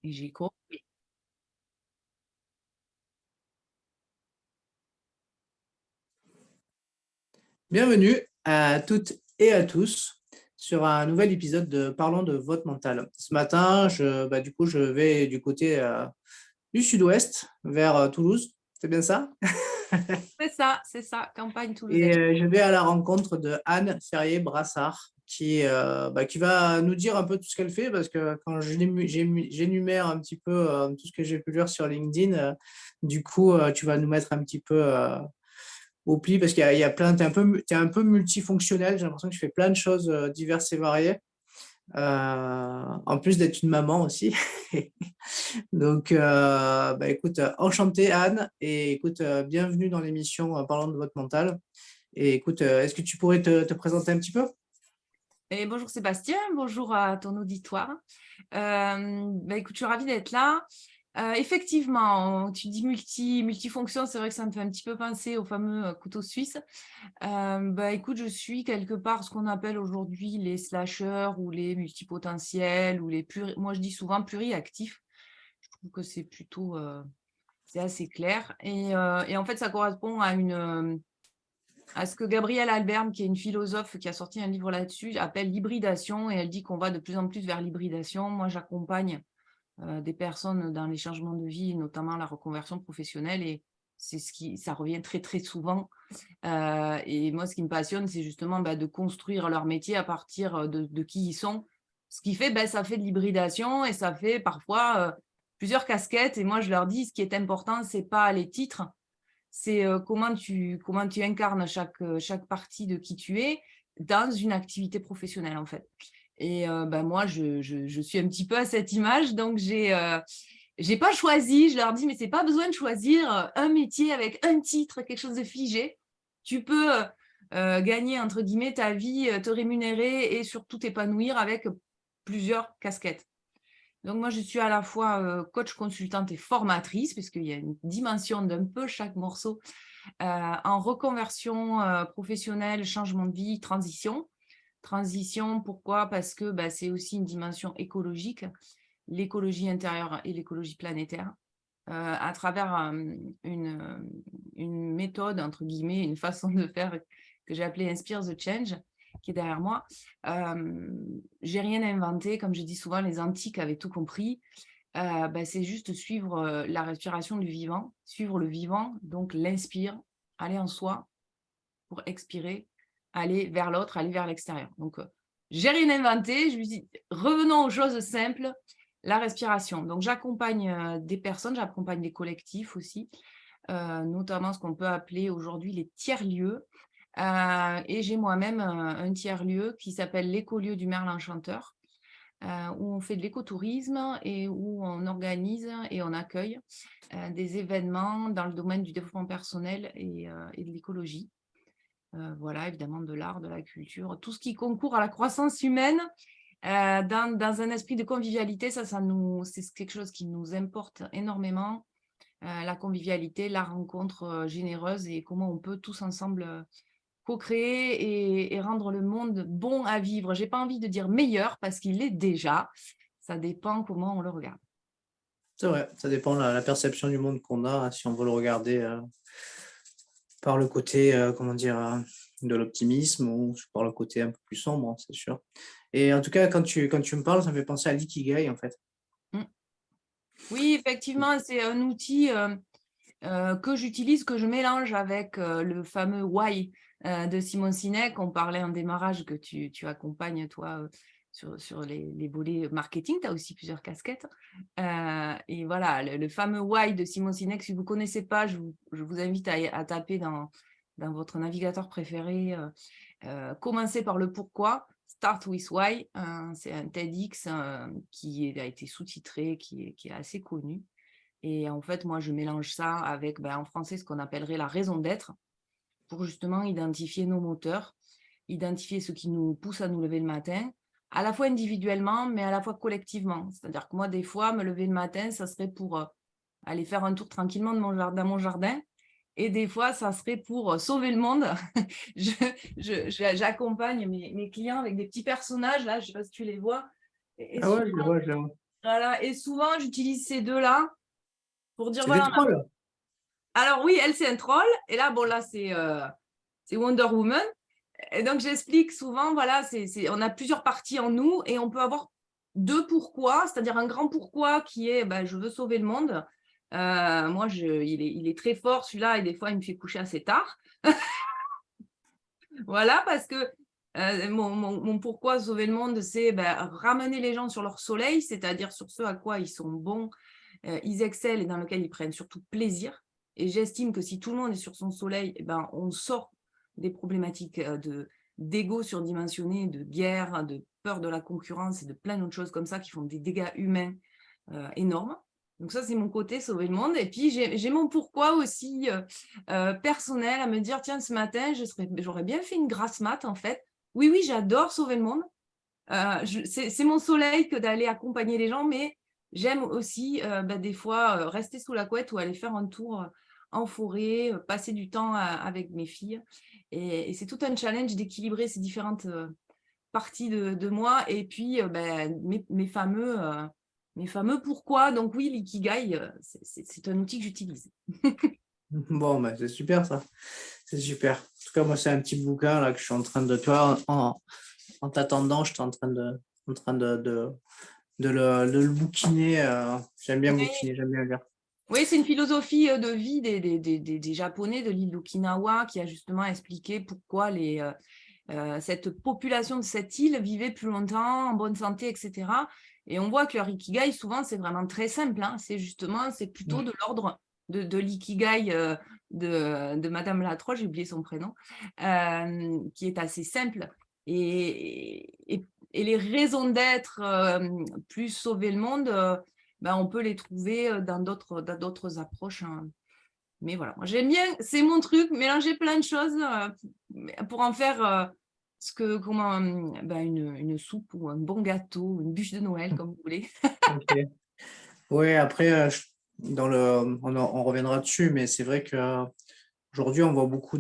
Et j'ai compris. Bienvenue à toutes et à tous sur un nouvel épisode de Parlons de votre mental. Ce matin, je vais du côté du sud-ouest, vers Toulouse. C'est bien ça? C'est ça, campagne toulousaine. Et je vais à la rencontre de Anne Ferrier-Brassard qui va nous dire un peu tout ce qu'elle fait parce que quand j'énumère un petit peu tout ce que j'ai pu lire sur LinkedIn, tu vas nous mettre un petit peu au pli parce qu'il y a plein, t'es un peu multifonctionnel. J'ai l'impression que tu fais plein de choses diverses et variées. En plus d'être une maman aussi. Écoute, enchantée Anne et écoute, bienvenue dans l'émission Parlant de votre mental. Et écoute, est-ce que tu pourrais te présenter un petit peu? Et bonjour Sébastien, bonjour à ton auditoire. Écoute, je suis ravie d'être là. Effectivement, tu dis multifonction, c'est vrai que ça me fait un petit peu penser au fameux couteau suisse. Écoute, je suis quelque part ce qu'on appelle aujourd'hui les slasheurs ou les multipotentiels ou moi je dis souvent pluriactifs. Je trouve que c'est plutôt, c'est assez clair. Et en fait, ça correspond à ce que Gabrielle Alberne, qui est une philosophe qui a sorti un livre là-dessus, appelle l'hybridation, et elle dit qu'on va de plus en plus vers l'hybridation. Moi, j'accompagne des personnes dans les changements de vie, notamment la reconversion professionnelle, et ça revient très très souvent. Et moi, ce qui me passionne, c'est justement de construire leur métier à partir de qui ils sont. Ce qui fait, ça fait de l'hybridation et ça fait parfois plusieurs casquettes. Et moi, je leur dis, ce qui est important, c'est pas les titres, c'est comment tu incarnes chaque partie de qui tu es dans une activité professionnelle, en fait. Et moi, je suis un petit peu à cette image, donc j'ai pas choisi. Je leur dis, mais c'est pas besoin de choisir un métier avec un titre, quelque chose de figé. Tu peux gagner, entre guillemets, ta vie, te rémunérer et surtout t'épanouir avec plusieurs casquettes. Donc, moi, je suis à la fois coach consultante et formatrice, puisqu'il y a une dimension d'un peu chaque morceau en reconversion professionnelle, changement de vie, transition. Transition, pourquoi? Parce que c'est aussi une dimension écologique, l'écologie intérieure et l'écologie planétaire, à travers une méthode, entre guillemets, une façon de faire que j'ai appelée Inspire the Change, qui est derrière moi. J'ai rien inventé, comme je dis souvent, les antiques avaient tout compris. C'est juste suivre la respiration du vivant, suivre le vivant, donc l'inspire, aller en soi pour expirer, aller vers l'autre, aller vers l'extérieur. Donc, j'ai rien inventé, je me dis, revenons aux choses simples, la respiration. Donc, j'accompagne des personnes, j'accompagne des collectifs aussi, notamment ce qu'on peut appeler aujourd'hui les tiers-lieux. Et j'ai moi-même un tiers-lieu qui s'appelle l'écolieu du Merle Enchanteur, où on fait de l'écotourisme et où on organise et on accueille des événements dans le domaine du développement personnel et de l'écologie. Voilà, évidemment de l'art, de la culture, tout ce qui concourt à la croissance humaine dans un esprit de convivialité. C'est quelque chose qui nous importe énormément, la convivialité, la rencontre généreuse et comment on peut tous ensemble co-créer et rendre le monde bon à vivre. J'ai pas envie de dire meilleur parce qu'il l'est déjà. Ça dépend comment on le regarde. C'est vrai, ça dépend de la perception du monde qu'on a, si on veut le regarder par le côté, de l'optimisme ou par le côté un peu plus sombre, hein, c'est sûr. Et en tout cas, quand tu me parles, ça me fait penser à l'ikigai, en fait. Mm. Oui, effectivement, c'est un outil que j'utilise, que je mélange avec le fameux Why de Simon Sinek. On parlait en démarrage que tu accompagnes, toi, sur les volets marketing. Tu as aussi plusieurs casquettes. Et voilà, le fameux Why de Simon Sinek, si vous ne connaissez pas, je vous invite à taper dans votre navigateur préféré. Commencez par le pourquoi. Start with Why. C'est un TEDx qui a été sous-titré, qui est assez connu. Et en fait, moi, je mélange ça avec, en français, ce qu'on appellerait la raison d'être, pour justement identifier nos moteurs, identifier ce qui nous pousse à nous lever le matin, à la fois individuellement, mais à la fois collectivement. C'est-à-dire que moi, des fois, me lever le matin, ça serait pour aller faire un tour tranquillement dans mon jardin. Et des fois, ça serait pour sauver le monde. J'accompagne mes clients avec des petits personnages, là, je ne sais pas si tu les vois. Et Ah ouais, je le souvent, vois, je le vois. Voilà, et souvent, j'utilise ces deux-là pour dire, C'est des voilà. trolls. Alors oui, elle, c'est un troll. Et là, bon, là, c'est Wonder Woman. Et donc, j'explique souvent, voilà, on a plusieurs parties en nous et on peut avoir deux pourquoi, c'est-à-dire un grand pourquoi qui est, je veux sauver le monde. Moi, il est très fort, celui-là, et des fois, il me fait coucher assez tard. Voilà, parce que mon pourquoi sauver le monde, c'est ramener les gens sur leur soleil, c'est-à-dire sur ce à quoi ils sont bons, ils excellent et dans lequel ils prennent surtout plaisir. Et j'estime que si tout le monde est sur son soleil, on sort des problématiques d'ego surdimensionné, de guerre, de peur de la concurrence et de plein d'autres choses comme ça qui font des dégâts humains énormes. Donc ça, c'est mon côté sauver le monde. Et puis, j'ai mon pourquoi aussi personnel à me dire, tiens, ce matin, j'aurais bien fait une grasse mat, en fait. Oui, oui, j'adore sauver le monde. C'est mon soleil que d'aller accompagner les gens, mais j'aime aussi des fois rester sous la couette ou aller faire un tour en forêt, passer du temps avec mes filles. Et c'est tout un challenge d'équilibrer ces différentes parties de moi. Et puis, mes fameux pourquoi. Donc oui, l'ikigai, c'est un outil que j'utilise. Bon, c'est super ça. C'est super. En tout cas, moi, c'est un petit bouquin là que je suis en train de, tu vois, en t'attendant, je suis en train de le bouquiner. J'aime bien bouquiner, j'aime bien lire. Oui, c'est une philosophie de vie des Japonais de l'île d'Okinawa qui a justement expliqué pourquoi cette population de cette île vivait plus longtemps, en bonne santé, etc. Et on voit que leur ikigai, souvent, c'est vraiment très simple. Hein. C'est plutôt de l'ordre de l'ikigai de Madame Latroche, j'ai oublié son prénom, qui est assez simple. Et les raisons d'être plus sauver le monde, on peut les trouver dans d'autres approches. Hein. Mais voilà, moi j'aime bien, c'est mon truc, mélanger plein de choses pour en faire une soupe ou un bon gâteau, une bûche de Noël, comme vous voulez. Ok. Oui, après, on reviendra dessus, mais c'est vrai que aujourd'hui, on voit beaucoup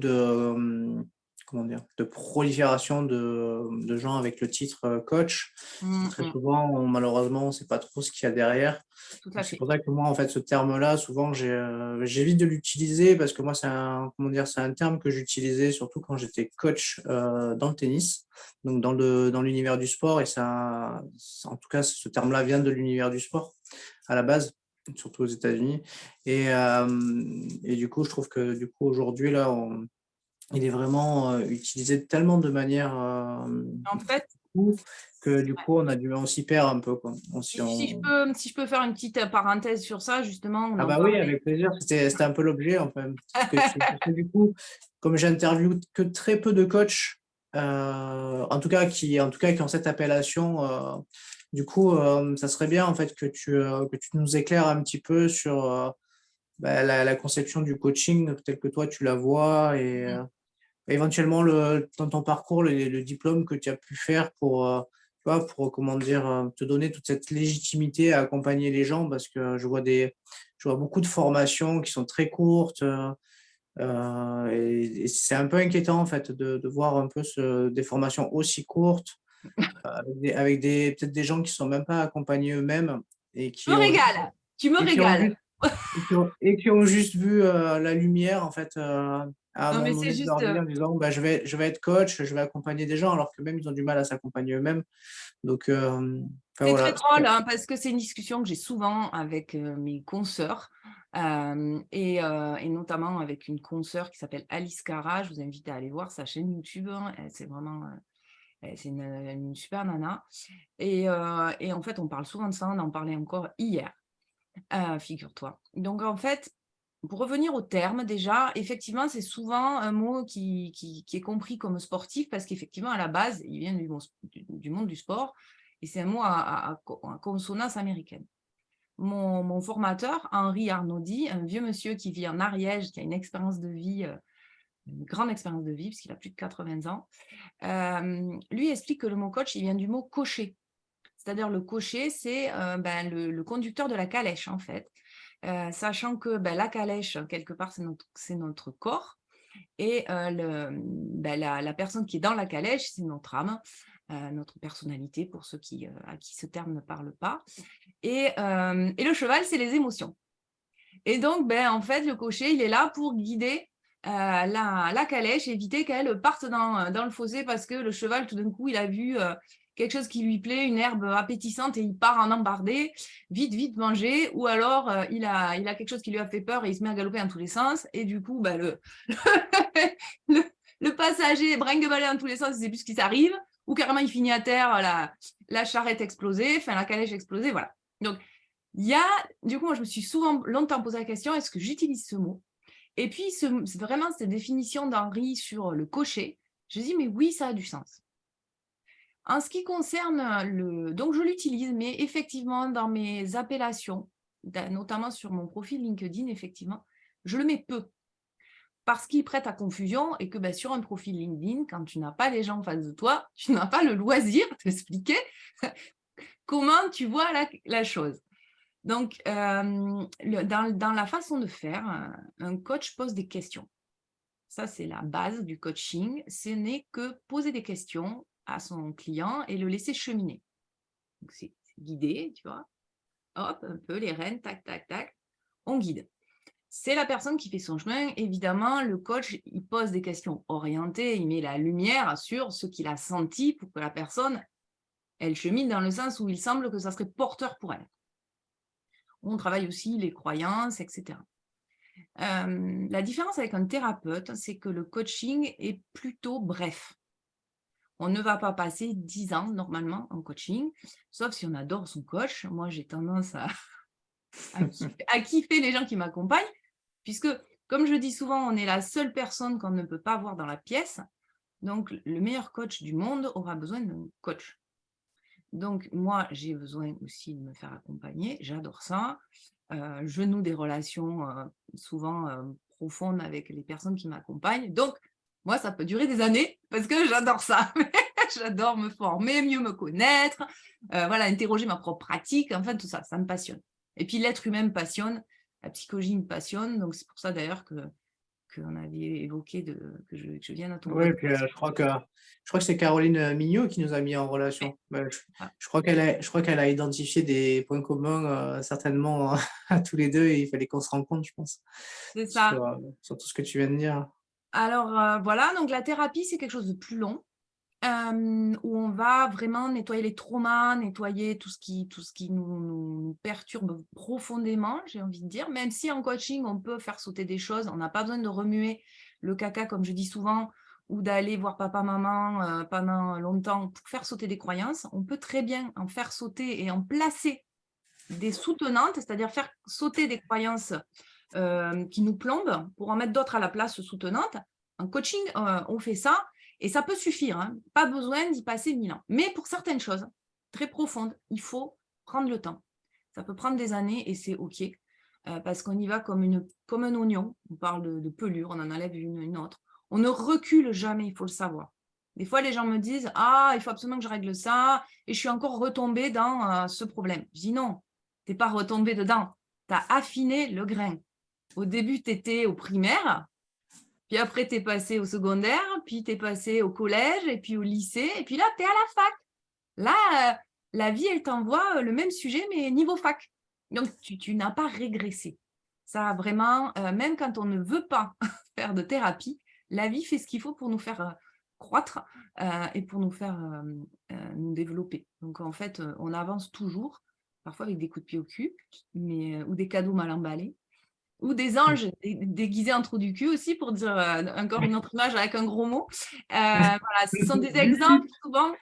comment dire, de prolifération de gens avec le titre coach. Et très souvent, malheureusement, on ne sait pas trop ce qu'il y a derrière. Tout à Donc, c'est fait. pour ça que moi, en fait, ce terme-là, souvent, j'évite de l'utiliser parce que moi, comment dire, c'est un terme que j'utilisais surtout quand j'étais coach dans le tennis, donc dans l'univers du sport. Et en tout cas, ce terme-là vient de l'univers du sport à la base, surtout aux États-Unis. Et du coup, je trouve que du coup, aujourd'hui, là, il est vraiment utilisé tellement de manière En fait, que du coup, on s'y perd un peu, quoi. si je peux faire une petite parenthèse sur ça, justement, on Ah en bah oui, parlait. avec plaisir. C'était un peu l'objet, enfin. Parce que du coup, comme j'interviewe que très peu de coachs, en tout cas, qui ont cette appellation, du coup, ça serait bien en fait que tu nous éclaires un petit peu sur la conception du coaching tel que toi tu la vois et éventuellement dans ton parcours le diplôme que tu as pu faire tu vois, pour comment dire, te donner toute cette légitimité à accompagner les gens parce que je vois beaucoup de formations qui sont très courtes et c'est un peu inquiétant en fait de voir un peu des formations aussi courtes peut-être des gens qui sont même pas accompagnés eux-mêmes et Tu me régales, tu me et qui ont juste régales. et qui ont juste vu la lumière en fait à un Non, mais moment c'est donné de juste, leur vie en disant je vais être coach, je vais accompagner des gens alors que même ils ont du mal à s'accompagner eux-mêmes. Donc enfin c'est très voilà. drôle hein, parce que c'est une discussion que j'ai souvent avec mes consoeurs et notamment avec une consoeur qui s'appelle Alice Cara. Je vous invite à aller voir sa chaîne YouTube. Hein. C'est vraiment c'est une super nana. Et en fait, on parle souvent de ça. On en parlait encore hier, figure-toi. Donc en fait, pour revenir au terme, déjà, effectivement, c'est souvent un mot qui est compris comme sportif parce qu'effectivement, à la base, il vient du monde du sport et c'est un mot à consonance américaine. Mon formateur, Henri Arnaudy, un vieux monsieur qui vit en Ariège, qui a une expérience de vie, une grande expérience de vie, puisqu'il a plus de 80 ans, lui explique que le mot coach, il vient du mot cocher. C'est-à-dire le cocher, c'est le conducteur de la calèche, en fait. Sachant que la calèche, quelque part, c'est notre corps. Et la personne qui est dans la calèche, c'est notre âme. notre personnalité, pour ceux à qui ce terme ne parle pas. Et le cheval, c'est les émotions. Et donc, en fait, le cocher, il est là pour guider la calèche, éviter qu'elle parte dans le fossé parce que le cheval, tout d'un coup, il a vu quelque chose qui lui plaît, une herbe appétissante, et il part en embardé, vite, vite manger, ou alors il a quelque chose qui lui a fait peur et il se met à galoper dans tous les sens, et du coup, le passager brinque-ballet dans tous les sens, il ne sait plus ce qui s'arrive, ou carrément il finit à terre, la charrette explosée, enfin la calèche explosée, voilà. Donc, du coup, moi, je me suis longtemps posé la question, est-ce que j'utilise ce mot? Et puis, vraiment, cette définition d'Henri sur le cocher, je dis, mais oui, ça a du sens. En ce qui concerne donc je l'utilise, mais effectivement, dans mes appellations, notamment sur mon profil LinkedIn, effectivement, je le mets peu. Parce qu'il prête à confusion et que sur un profil LinkedIn, quand tu n'as pas les gens en face de toi, tu n'as pas le loisir de t'expliquer comment tu vois la chose. Donc, dans la façon de faire, un coach pose des questions. Ça, c'est la base du coaching. Ce n'est que poser des questions à son client et le laisser cheminer. Donc, c'est guidé, tu vois. Hop, un peu les rênes, tac, tac, tac. On guide. C'est la personne qui fait son chemin. Évidemment, le coach, il pose des questions orientées, il met la lumière sur ce qu'il a senti pour que la personne, elle chemine dans le sens où il semble que ça serait porteur pour elle. On travaille aussi les croyances, etc. La différence avec un thérapeute, c'est que le coaching est plutôt bref. On ne va pas passer 10 ans normalement en coaching, sauf si on adore son coach. Moi, j'ai tendance à kiffer les gens qui m'accompagnent, puisque, comme je dis souvent, on est la seule personne qu'on ne peut pas voir dans la pièce. Donc, le meilleur coach du monde aura besoin d'un coach. Donc, moi, j'ai besoin aussi de me faire accompagner. J'adore ça. Je noue des relations souvent profondes avec les personnes qui m'accompagnent. Donc, moi, ça peut durer des années parce que j'adore ça. J'adore me former, mieux me connaître, interroger ma propre pratique. Enfin, tout ça, ça me passionne. Et puis, l'être humain me passionne, la psychologie me passionne. Donc, c'est pour ça d'ailleurs qu'on avait évoqué que je vienne à ton Oui, podcast. puis je crois que c'est Caroline Mignot qui nous a mis en relation. Je crois qu'elle a identifié des points communs certainement à tous les deux, et il fallait qu'on se rencontre, je pense, C'est ça. sur tout ce que tu viens de dire. Alors, voilà, donc la thérapie, c'est quelque chose de plus long, où on va vraiment nettoyer les traumas, nettoyer tout ce qui nous perturbe profondément, j'ai envie de dire. Même si en coaching, on peut faire sauter des choses, on n'a pas besoin de remuer le caca, comme je dis souvent, ou d'aller voir papa, maman pendant longtemps pour faire sauter des croyances. On peut très bien en faire sauter et en placer des soutenantes, c'est-à-dire faire sauter des croyances qui nous plombent pour en mettre d'autres à la place soutenantes. En coaching, on fait ça et ça peut suffire. Hein. Pas besoin d'y passer 1000 ans. Mais pour certaines choses très profondes, il faut prendre le temps. Ça peut prendre des années et c'est OK parce qu'on y va comme un oignon. On parle de pelure, on en enlève une autre. On ne recule jamais, il faut le savoir. Des fois, les gens me disent « Ah, il faut absolument que je règle ça et je suis encore retombée dans ce problème. » Je dis « Non, tu n'es pas retombé dedans. Tu as affiné le grain. Au début, tu étais au primaire, puis après, tu es passé au secondaire, puis tu es passé au collège, et puis au lycée, et puis là, tu es à la fac. Là, la vie, elle t'envoie le même sujet, mais niveau fac. Donc, tu n'as pas régressé. Ça a vraiment, même quand on ne veut pas faire de thérapie, la vie fait ce qu'il faut pour nous faire croître et pour nous faire nous développer. Donc, en fait, on avance toujours, parfois avec des coups de pied au cul, ou des cadeaux mal emballés, ou des anges déguisés en trou du cul aussi, pour dire encore une autre image avec un gros mot. Voilà, ce sont des exemples souvent.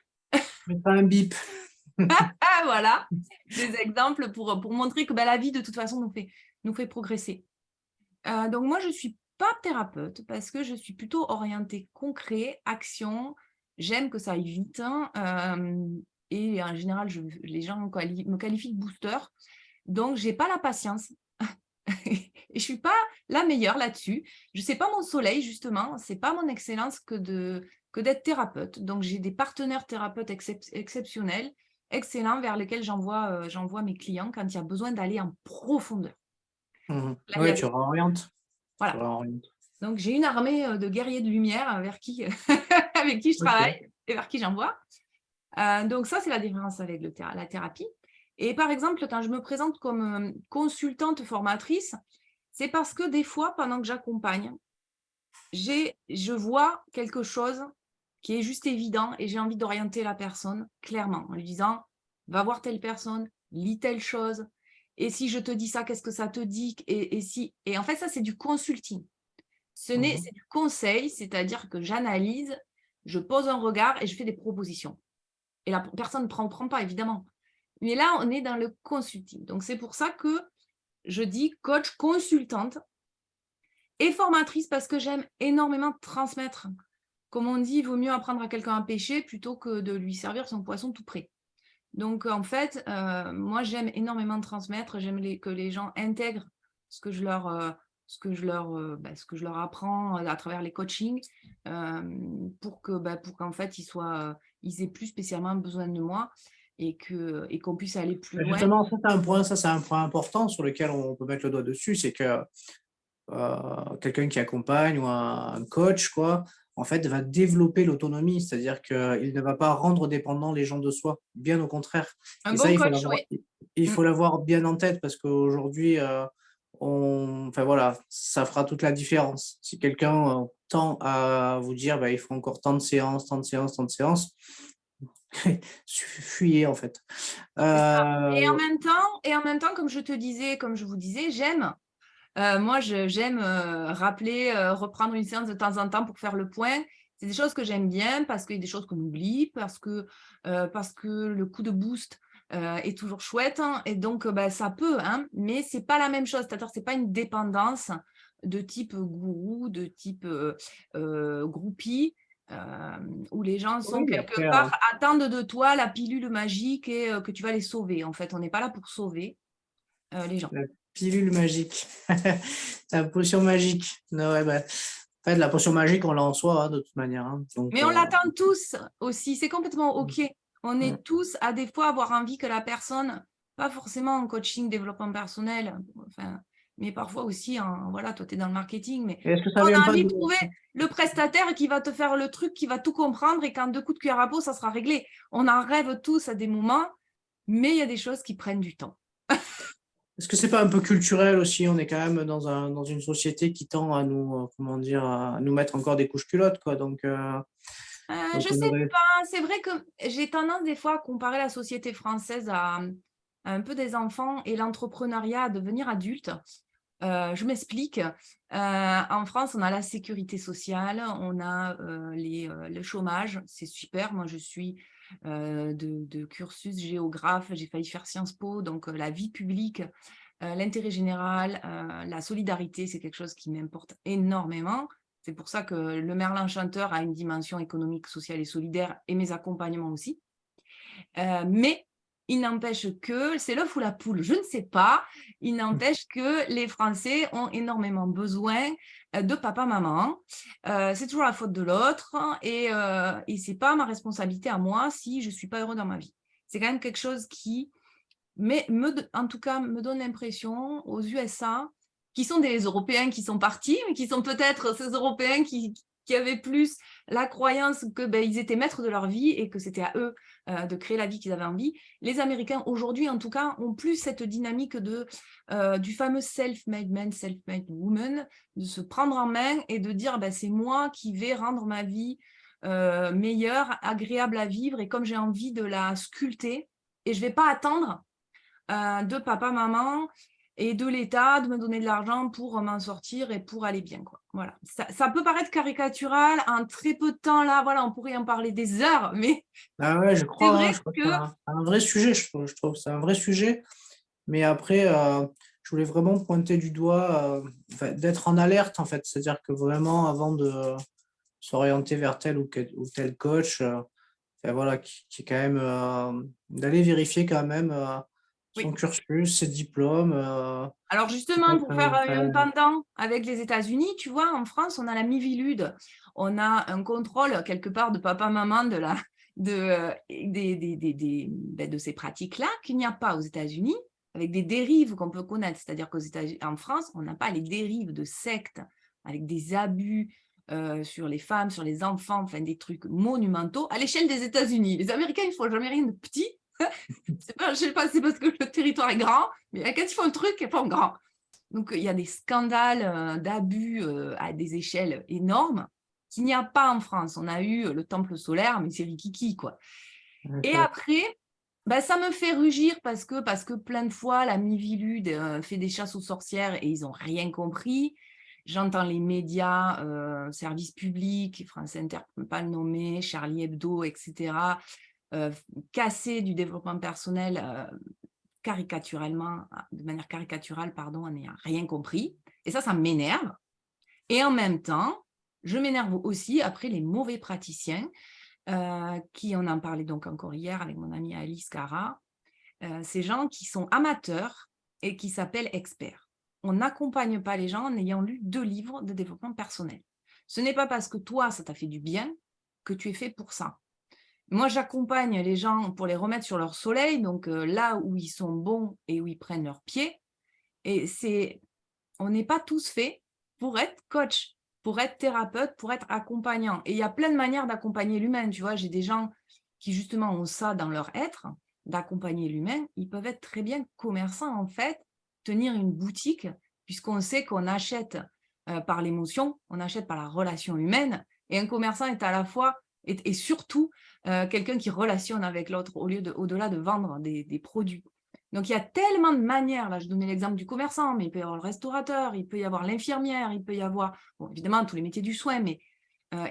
Mais pas un bip. Voilà, des exemples pour montrer que la vie, de toute façon, nous fait progresser. Donc, moi, je ne suis pas thérapeute parce que je suis plutôt orientée concret, action. J'aime que ça aille vite. Et en général, les gens me qualifient de booster. Donc, je n'ai pas la patience. Et je ne suis pas la meilleure là-dessus. Je sais pas mon soleil, justement. Ce n'est pas mon excellence que d'être thérapeute. Donc, j'ai des partenaires thérapeutes exceptionnels, excellents, vers lesquels j'envoie mes clients quand il y a besoin d'aller en profondeur. Oui, tu réorientes. Voilà. Donc, j'ai une armée de guerriers de lumière avec qui je travaille et vers qui j'envoie. Donc ça, c'est la différence avec la thérapie. Et par exemple, quand je me présente comme consultante formatrice, c'est parce que des fois, pendant que j'accompagne, je vois quelque chose qui est juste évident et j'ai envie d'orienter la personne clairement en lui disant, va voir telle personne, lis telle chose. Et si je te dis ça, qu'est-ce que ça te dit? Et en fait, ça, c'est du consulting. Mhm. C'est du conseil, c'est-à-dire que j'analyse, je pose un regard et je fais des propositions. Et la personne ne prend ou prend pas, évidemment. Mais là, on est dans le consulting. Donc, c'est pour ça que je dis coach consultante et formatrice parce que j'aime énormément transmettre. Comme on dit, il vaut mieux apprendre à quelqu'un à pêcher plutôt que de lui servir son poisson tout prêt. Donc, en fait, moi, j'aime énormément transmettre. J'aime que les gens intègrent ce que je leur, ce que je leur apprends à travers les coachings pour qu'en fait, ils aient plus spécialement besoin de moi et qu'on puisse aller plus loin. Justement, ça, c'est un point important sur lequel on peut mettre le doigt dessus, c'est que quelqu'un qui accompagne ou un coach, quoi, en fait, va développer l'autonomie, c'est-à-dire qu'il ne va pas rendre dépendants les gens de soi, bien au contraire. Un Et ça, bon coach, oui. il Mm. faut l'avoir bien en tête parce qu'aujourd'hui, enfin voilà, ça fera toute la différence. Si quelqu'un tend à vous dire, bah, il faut encore tant de séances, tant de séances, tant de séances, fuyez en fait. C'est ça. Euh, Et en même temps, comme je te disais, comme je vous disais, j'aime. Moi, j'aime rappeler, reprendre une séance de temps en temps pour faire le point. C'est des choses que j'aime bien parce qu'il y a des choses qu'on oublie, parce que le coup de boost est toujours chouette. Hein, et donc, ça peut, hein, mais c'est pas la même chose. C'est-à-dire que c'est pas une dépendance de type gourou, de type groupie, où les gens sont oui, quelque après, part, attendent de toi la pilule magique et que tu vas les sauver. En fait, on n'est pas là pour sauver les gens. la pilule magique. La potion magique. Non, ouais, bah, en fait, la potion magique, on l'a en soi, hein, de toute manière. Hein. Donc, Mais on l'attend tous aussi, c'est complètement OK. On mm. est tous à des fois avoir envie que la personne, pas forcément en coaching, développement personnel, enfin, mais parfois aussi, voilà, toi tu es dans le marketing, mais Et est-ce que ça on vient a pas envie de... de trouver le prestataire qui va te faire le truc, qui va tout comprendre et qu'en 2 coups de cuillère à peau, ça sera réglé. On en rêve tous à des moments, mais il y a des choses qui prennent du temps. Est-ce que c'est pas un peu culturel aussi? On est quand même dans une société qui tend à nous, comment dire, à nous mettre encore des couches culottes, quoi. Donc Je on sais aurait... pas, c'est vrai que j'ai tendance des fois à comparer la société française à un peu des enfants et l'entrepreneuriat à devenir adulte. Je m'explique. En France, on a la sécurité sociale, on a le chômage, c'est super. Moi, je suis de cursus géographe, j'ai failli faire Sciences Po, donc la vie publique, l'intérêt général, la solidarité, c'est quelque chose qui m'importe énormément. C'est pour ça que le Merlin chanteur a une dimension économique, sociale et solidaire et mes accompagnements aussi. Mais il n'empêche que, c'est l'œuf ou la poule, je ne sais pas, il n'empêche que les Français ont énormément besoin de papa-maman. C'est toujours la faute de l'autre et ce n'est pas ma responsabilité à moi si je ne suis pas heureux dans ma vie. C'est quand même quelque chose qui, en tout cas, me donne l'impression aux USA, qui sont des Européens qui sont partis, mais qui sont peut-être ces Européens qui avaient plus la croyance que ils étaient maîtres de leur vie et que c'était à eux de créer la vie qu'ils avaient envie. Les Américains, aujourd'hui, en tout cas, ont plus cette dynamique du fameux self-made man, self-made woman, de se prendre en main et de dire c'est moi qui vais rendre ma vie meilleure, agréable à vivre et comme j'ai envie de la sculpter, et je ne vais pas attendre de papa, maman et de l'État de me donner de l'argent pour m'en sortir et pour aller bien, quoi. Voilà. Ça peut paraître caricatural, en très peu de temps, là, voilà, on pourrait en parler des heures, mais Ah ouais, c'est je vrai crois que que... c'est un vrai sujet, je trouve. C'est un vrai sujet. Mais après, je voulais vraiment pointer du doigt, enfin, d'être en alerte, en fait. C'est-à-dire que vraiment, avant de s'orienter vers tel ou tel coach, enfin, voilà, qui est quand même d'aller vérifier quand même son Oui. cursus, ses diplômes. Alors justement, pour faire un pendant avec les États-Unis, tu vois, en France, on a la Mivilude. On a un contrôle quelque part de papa-maman de ces pratiques-là qu'il n'y a pas aux États-Unis, avec des dérives qu'on peut connaître. C'est-à-dire qu'en France, on n'a pas les dérives de sectes avec des abus sur les femmes, sur les enfants, enfin des trucs monumentaux à l'échelle des États-Unis. Les Américains, ils ne font jamais rien de petit. Je ne sais pas, c'est parce que le territoire est grand, mais quand ils font un truc, ils font grand. Donc, il y a des scandales d'abus à des échelles énormes qu'il n'y a pas en France. On a eu le temple solaire, mais c'est rikiki, quoi. Et après, ça me fait rugir parce que plein de fois, la Miviludes fait des chasses aux sorcières et ils n'ont rien compris. J'entends les médias, services publics, France Inter, je ne peux pas le nommer, Charlie Hebdo, etc., casser du développement personnel de manière caricaturale, pardon, en n'ayant rien compris. Et ça m'énerve. Et en même temps, je m'énerve aussi après les mauvais praticiens qui, on en parlait donc encore hier avec mon amie Alice Cara, ces gens qui sont amateurs et qui s'appellent experts. On n'accompagne pas les gens en ayant lu 2 livres de développement personnel. Ce n'est pas parce que toi, ça t'a fait du bien que tu es fait pour ça. Moi, j'accompagne les gens pour les remettre sur leur soleil, donc là où ils sont bons et où ils prennent leur pied. Et on n'est pas tous faits pour être coach, pour être thérapeute, pour être accompagnant. Et il y a plein de manières d'accompagner l'humain. Tu vois, j'ai des gens qui justement ont ça dans leur être, d'accompagner l'humain. Ils peuvent être très bien commerçants, en fait, tenir une boutique, puisqu'on sait qu'on achète par l'émotion, on achète par la relation humaine. Et un commerçant est à la fois, et surtout, quelqu'un qui relationne avec l'autre au-delà de vendre des produits. Donc, il y a tellement de manières. Là, je donnais l'exemple du commerçant, mais il peut y avoir le restaurateur, il peut y avoir l'infirmière, il peut y avoir, bon, évidemment, tous les métiers du soin, mais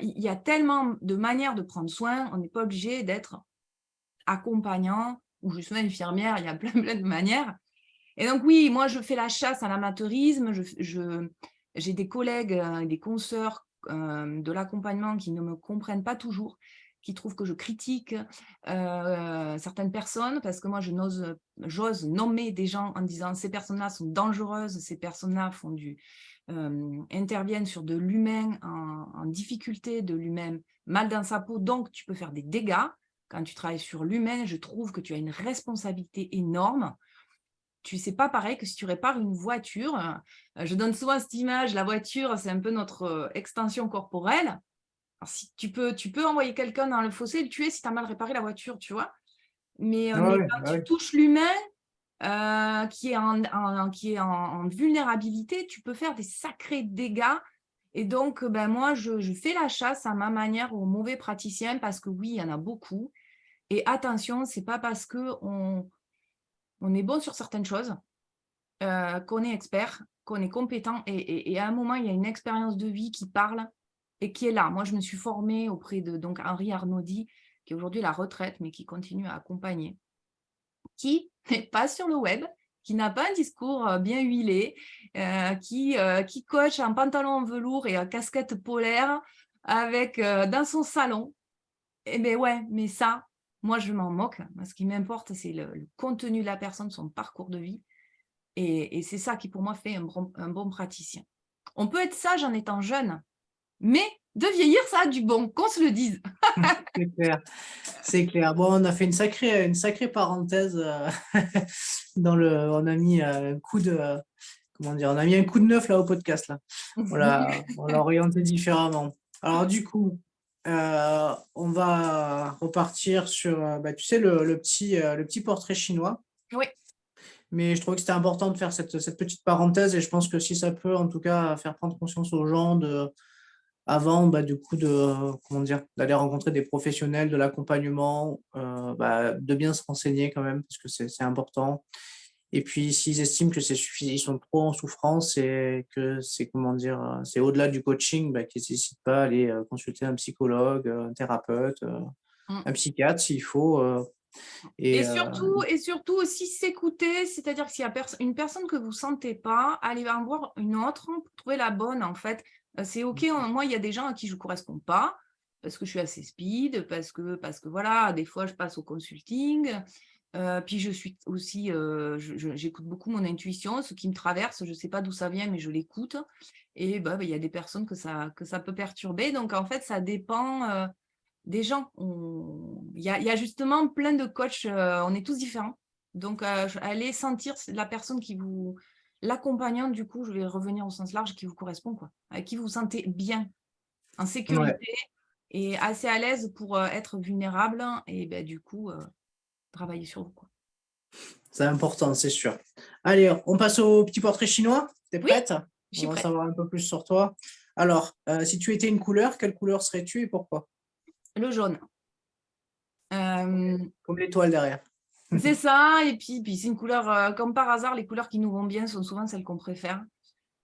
il y a tellement de manières de prendre soin. On n'est pas obligé d'être accompagnant ou justement infirmière. Il y a plein de manières. Et donc, oui, moi, je fais la chasse à l'amateurisme. J'ai des collègues, des consoeurs de l'accompagnement qui ne me comprennent pas toujours, qui trouvent que je critique certaines personnes parce que moi, j'ose nommer des gens en disant ces personnes-là sont dangereuses, ces personnes-là interviennent sur de l'humain en difficulté, de l'humain mal dans sa peau, donc tu peux faire des dégâts. Quand tu travailles sur l'humain, je trouve que tu as une responsabilité énorme. Tu sais pas pareil que si tu répares une voiture. Je donne souvent cette image, la voiture, c'est un peu notre extension corporelle. Alors, si tu peux envoyer quelqu'un dans le fossé et le tuer si tu as mal réparé la voiture, tu vois. Mais quand tu touches l'humain, qui est en vulnérabilité, tu peux faire des sacrés dégâts. Et donc, moi, je fais la chasse à ma manière aux mauvais praticiens parce que oui, il y en a beaucoup. Et attention, c'est pas parce qu'on est bon sur certaines choses qu'on est expert, qu'on est compétent. Et à un moment, il y a une expérience de vie qui parle et qui est là. Moi, je me suis formée auprès de donc, Henri Arnaudy, qui est aujourd'hui à la retraite, mais qui continue à accompagner, qui n'est pas sur le web, qui n'a pas un discours bien huilé, qui coach un pantalon en velours et une casquette polaire dans son salon. Eh bien ouais, mais ça, moi, je m'en moque. Ce qui m'importe, c'est le contenu de la personne, son parcours de vie. Et c'est ça qui, pour moi, fait un bon praticien. On peut être sage en étant jeune, mais de vieillir, ça a du bon, qu'on se le dise. C'est clair, c'est clair. Bon, on a fait une sacrée parenthèse on a mis un coup de, comment dire, on a mis un coup de neuf là au podcast là. On l'a orienté différemment. Alors du coup, on va repartir sur, tu sais, le petit portrait chinois. Oui. Mais je trouvais que c'était important de faire cette petite parenthèse et je pense que si ça peut en tout cas faire prendre conscience aux gens avant du coup comment dire, d'aller rencontrer des professionnels de l'accompagnement, de bien se renseigner quand même parce que c'est important. Et puis s'ils estiment que c'est suffisant, ils sont trop en souffrance et que c'est, comment dire, c'est au-delà du coaching, qu'ils n'hésitent pas à aller consulter un psychologue, un thérapeute, un psychiatre s'il faut. Et surtout aussi s'écouter, c'est-à-dire que s'il y a une personne que vous ne sentez pas, allez en voir une autre pour trouver la bonne, en fait. C'est OK, moi, il y a des gens à qui je ne correspond pas, parce que je suis assez speed, parce que voilà, des fois, je passe au consulting. Puis je suis aussi, j'écoute beaucoup mon intuition, ce qui me traverse, je ne sais pas d'où ça vient, mais je l'écoute. Et il y a des personnes que ça peut perturber. Donc, en fait, ça dépend des gens. Il y a justement plein de coachs, on est tous différents. Donc, allez sentir la personne l'accompagnante, du coup, je vais revenir au sens large, qui vous correspond, quoi, avec qui vous vous sentez bien. en Ouais, sécurité et assez à l'aise pour être vulnérable et ben, du coup, travailler sur vous, quoi. c'est important, c'est sûr. Allez, on passe au petit portrait chinois. T'es Oui, prête? je On suis va en prête. savoir un peu plus sur toi. Alors, si tu étais une couleur, quelle couleur serais-tu et pourquoi? Le jaune. Hem, Comme l'étoile derrière. c'est ça et puis c'est une couleur, comme par hasard, les couleurs qui nous vont bien sont souvent celles qu'on préfère.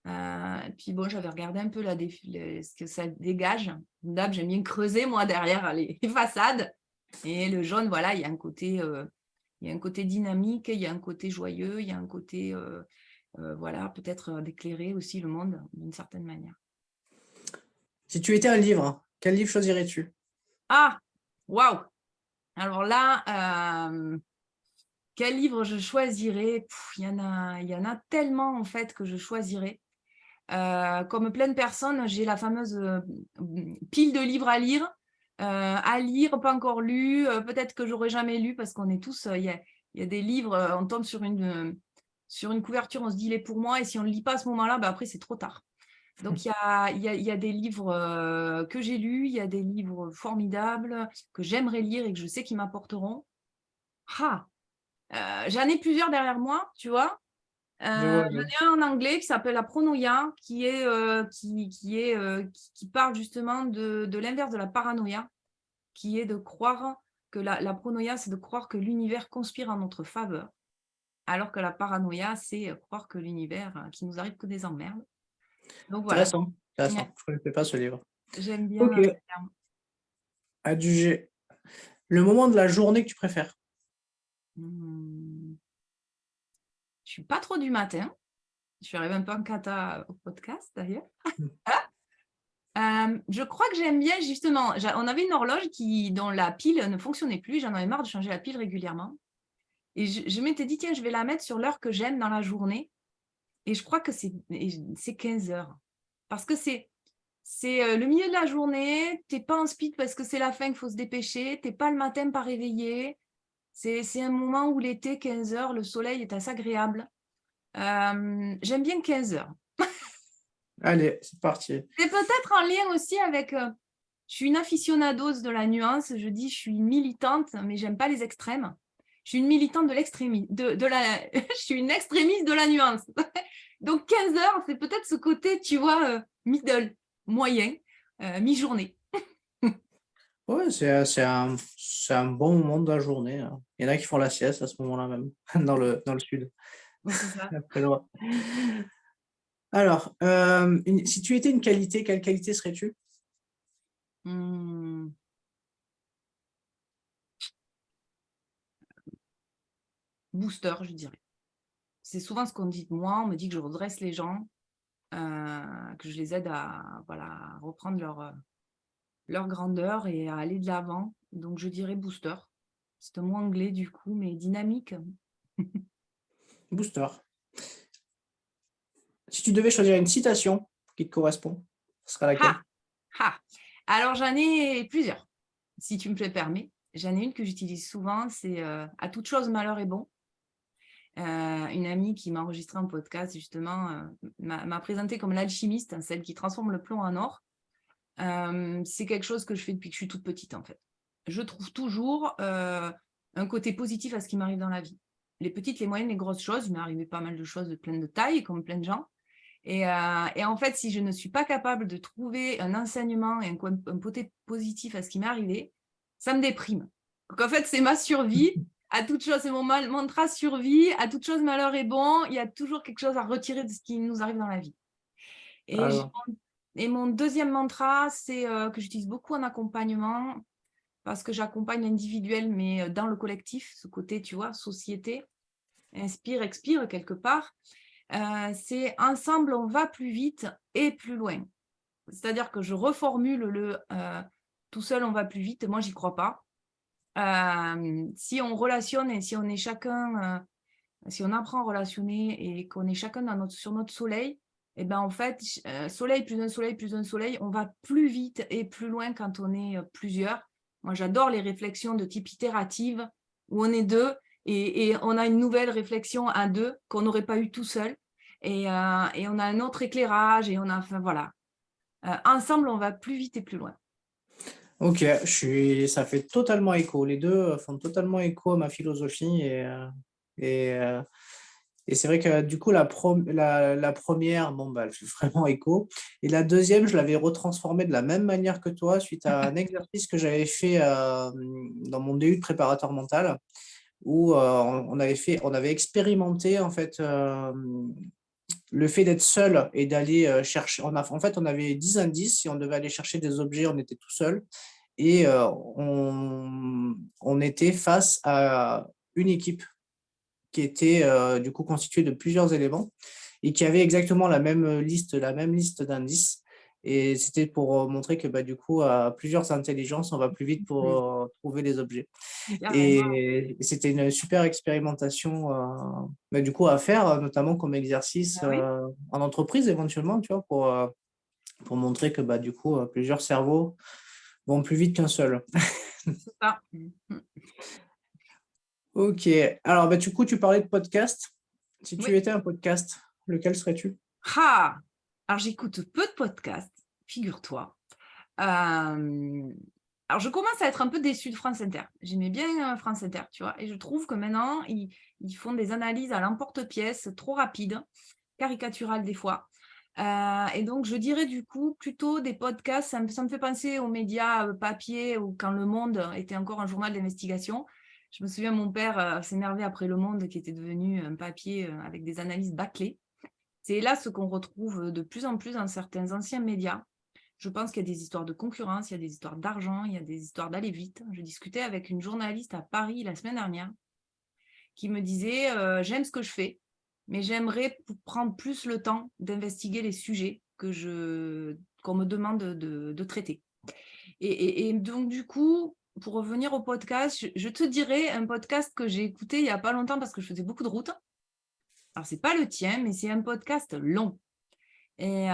Et puis bon, j'avais regardé un peu ce que ça dégage. D'hab, j'aime bien creuser moi derrière les façades et le jaune, voilà, il y a un côté dynamique, il y a un côté joyeux, il y a un côté, voilà, peut-être, d'éclairer aussi le monde d'une certaine manière. Si tu étais un livre, quel livre choisirais-tu? Ah! Waouh! Alors là, quel livre je choisirais? Il y en a tellement en fait que je choisirais. Comme plein de personnes, j'ai la fameuse, pile de livres à lire, pas encore lus, peut-être que j'aurais jamais lu parce qu'on est tous, il y a des livres, on tombe sur une couverture, on se dit: «Il est pour moi» et si on ne le lit pas à ce moment-là, bah, après c'est trop tard. Donc il y a des livres, que j'ai lus, il y a des livres formidables que j'aimerais lire et que je sais qu'ils m'apporteront. Ah! J'en ai plusieurs derrière moi, tu vois? Je vois, ouais. J'en ai un en anglais qui s'appelle la pronoïa, qui parle justement de l'inverse de la paranoïa, qui est de croire que la pronoïa, c'est de croire que l'univers conspire en notre faveur, alors que la paranoïa, c'est, croire que l'univers, qu'il nous arrive que des emmerdes. Donc voilà, Intéressant, ouais, intéressant. Je ne connaissais pas ce livre. j'aime bien, OK, ce terme. adjugé. Le moment de la journée que tu préfères? Mmh, je suis pas trop du matin. Je suis arrivée un peu en cata au podcast d'ailleurs. Mmh. Je crois que j'aime bien justement, on avait une horloge dont la pile ne fonctionnait plus, j'en avais marre de changer la pile régulièrement et je m'étais dit: «Tiens, je vais la mettre sur l'heure que j'aime dans la journée» et je crois que c'est 15 heures. Parce que c'est le milieu de la journée, tu es pas en speed parce que c'est la fin, qu'il faut se dépêcher, tu es pas le matin pas réveillé. C'est un moment où l'été, 15 heures, le soleil est assez agréable. J'aime bien 15 heures. Allez, c'est parti. C'est peut-être en lien aussi avec, je suis une aficionados de la nuance. Je dis: «Je suis une militante, mais j'aime pas les extrêmes». Je suis une militante de l'extrémisme, de la je suis une extrémiste de la nuance. Donc 15 heures, c'est peut-être ce côté, tu vois, middle, moyen, mi-journée. Ouais, c'est un bon moment de la journée, hein. Il y en a qui font la sieste à ce moment-là même, dans le sud, Ouais, c'est ça. après loin. Alors, si tu étais une qualité, quelle qualité serais-tu? Mmh, booster, je dirais. C'est souvent ce qu'on dit de moi. On me dit que je redresse les gens, que je les aide à, voilà, à reprendre leur grandeur et à aller de l'avant. Donc je dirais booster. C'est un mot anglais du coup, mais dynamique. Booster. Si tu devais choisir une citation qui te correspond, ce serait Ha! laquelle? Ha! Alors j'en ai plusieurs, si tu me le permets. J'en ai une que j'utilise souvent, c'est, «À toute chose malheur est bon». Une amie qui m'a enregistré un podcast justement, m'a présentée comme l'alchimiste, hein, celle qui transforme le plomb en or. C'est quelque chose que je fais depuis que je suis toute petite, en fait. Je trouve toujours, un côté positif à ce qui m'arrive dans la vie. Les petites, les moyennes, les grosses choses, il m'est arrivé pas mal de choses de plein de tailles, comme plein de gens. Et en fait, si je ne suis pas capable de trouver un enseignement et un côté positif à ce qui m'est arrivé, ça me déprime. Donc en fait, c'est ma survie. À toute chose, c'est mon mantra survie. À toute chose, malheur est bon. Il y a toujours quelque chose à retirer de ce qui nous arrive dans la vie. Et, j- Carrément. et mon deuxième mantra, c'est que j'utilise beaucoup en accompagnement parce que j'accompagne l'individuel, mais dans le collectif, ce côté, tu vois, société, inspire, expire quelque part. C'est ensemble, on va plus vite et plus loin. C'est-à-dire que je reformule tout seul, on va plus vite. Moi, j'y crois pas. Si on relationne et si on est chacun, si on apprend à relationner et qu'on est chacun sur notre soleil, et ben en fait, soleil plus un soleil plus un soleil, on va plus vite et plus loin quand on est plusieurs. Moi, j'adore les réflexions de type itérative où on est deux et on a une nouvelle réflexion à deux qu'on n'aurait pas eu tout seul. Et on a un autre éclairage et on a, enfin voilà. ensemble, on va plus vite et plus loin. Ok, ça fait totalement écho. Les deux font totalement écho à ma philosophie et, euh, et c'est vrai que du coup, la première, bon, bah, elle fait vraiment écho. Et la deuxième, je l'avais retransformée de la même manière que toi suite à un exercice que j'avais fait dans mon DU de préparateur mental où on avait expérimenté en fait le fait d'être seul et d'aller chercher. En fait, on avait 10 indices et on devait aller chercher des objets, on était tout seul et on était face à une équipe qui était du coup constituée de plusieurs éléments et qui avait exactement la même liste d'indices. Et c'était pour montrer que bah, du coup, à plusieurs intelligences, on va plus vite pour Oui, trouver les objets. carrément. Et c'était une super expérimentation bah, du coup à faire, notamment comme exercice Ah oui, en entreprise éventuellement, tu vois, pour montrer que bah, du coup, plusieurs cerveaux vont plus vite qu'un seul. c'est ça. Mhm. Ok, alors bah, du coup, tu parlais de podcast. Si Oui. tu étais un podcast, lequel serais-tu? Ah! Alors, j'écoute peu de podcasts, figure-toi. Alors, je commence à être un peu déçue de France Inter. J'aimais bien France Inter, tu vois. Et je trouve que maintenant, ils font des analyses à l'emporte-pièce, trop rapides, caricaturales des fois. Et donc, je dirais du coup plutôt des podcasts. Ça me fait penser aux médias papier ou quand Le Monde était encore un journal d'investigation. Je me souviens, mon père s'énervait après Le Monde qui était devenu un papier avec des analyses bâclées. C'est là ce qu'on retrouve de plus en plus dans certains anciens médias. Je pense qu'il y a des histoires de concurrence, il y a des histoires d'argent, il y a des histoires d'aller vite. Je discutais avec une journaliste à Paris la semaine dernière qui me disait j'aime ce que je fais, mais j'aimerais prendre plus le temps d'investiguer les sujets qu'on me demande de traiter. Et donc, du coup, pour revenir au podcast, je te dirais un podcast que j'ai écouté il n'y a pas longtemps parce que je faisais beaucoup de route. Alors, c'est pas le tien, mais c'est un podcast long. Et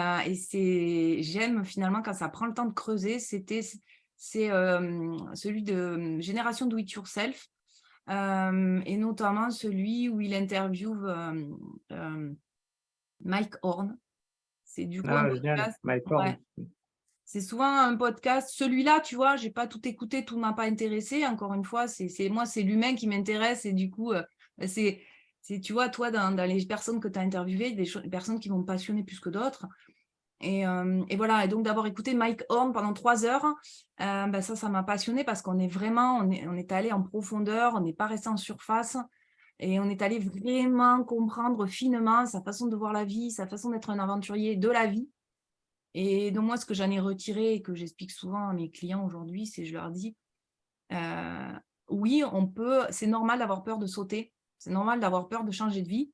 j'aime finalement quand ça prend le temps de creuser. C'est celui de Génération Do It Yourself, et notamment celui où il interviewe euh, Mike Horn. C'est du coup un Ah, génial, podcast. My Ouais, Porn. c'est souvent un podcast. Celui-là, tu vois, j'ai pas tout écouté, tout m'a pas intéressé. Encore une fois, moi, c'est l'humain qui m'intéresse. Et du coup, c'est, tu vois, toi, dans les personnes que tu as interviewées, des personnes qui vont me passionner plus que d'autres. Et voilà, et donc d'avoir écouté Mike Horn pendant 3 heures, ben ça m'a passionné parce on est allé en profondeur, on n'est pas resté en surface et on est allé vraiment comprendre finement sa façon de voir la vie, sa façon d'être un aventurier de la vie. Et donc moi, ce que j'en ai retiré et que j'explique souvent à mes clients aujourd'hui, c'est je leur dis, euh, oui, c'est normal d'avoir peur de sauter, c'est normal d'avoir peur de changer de vie,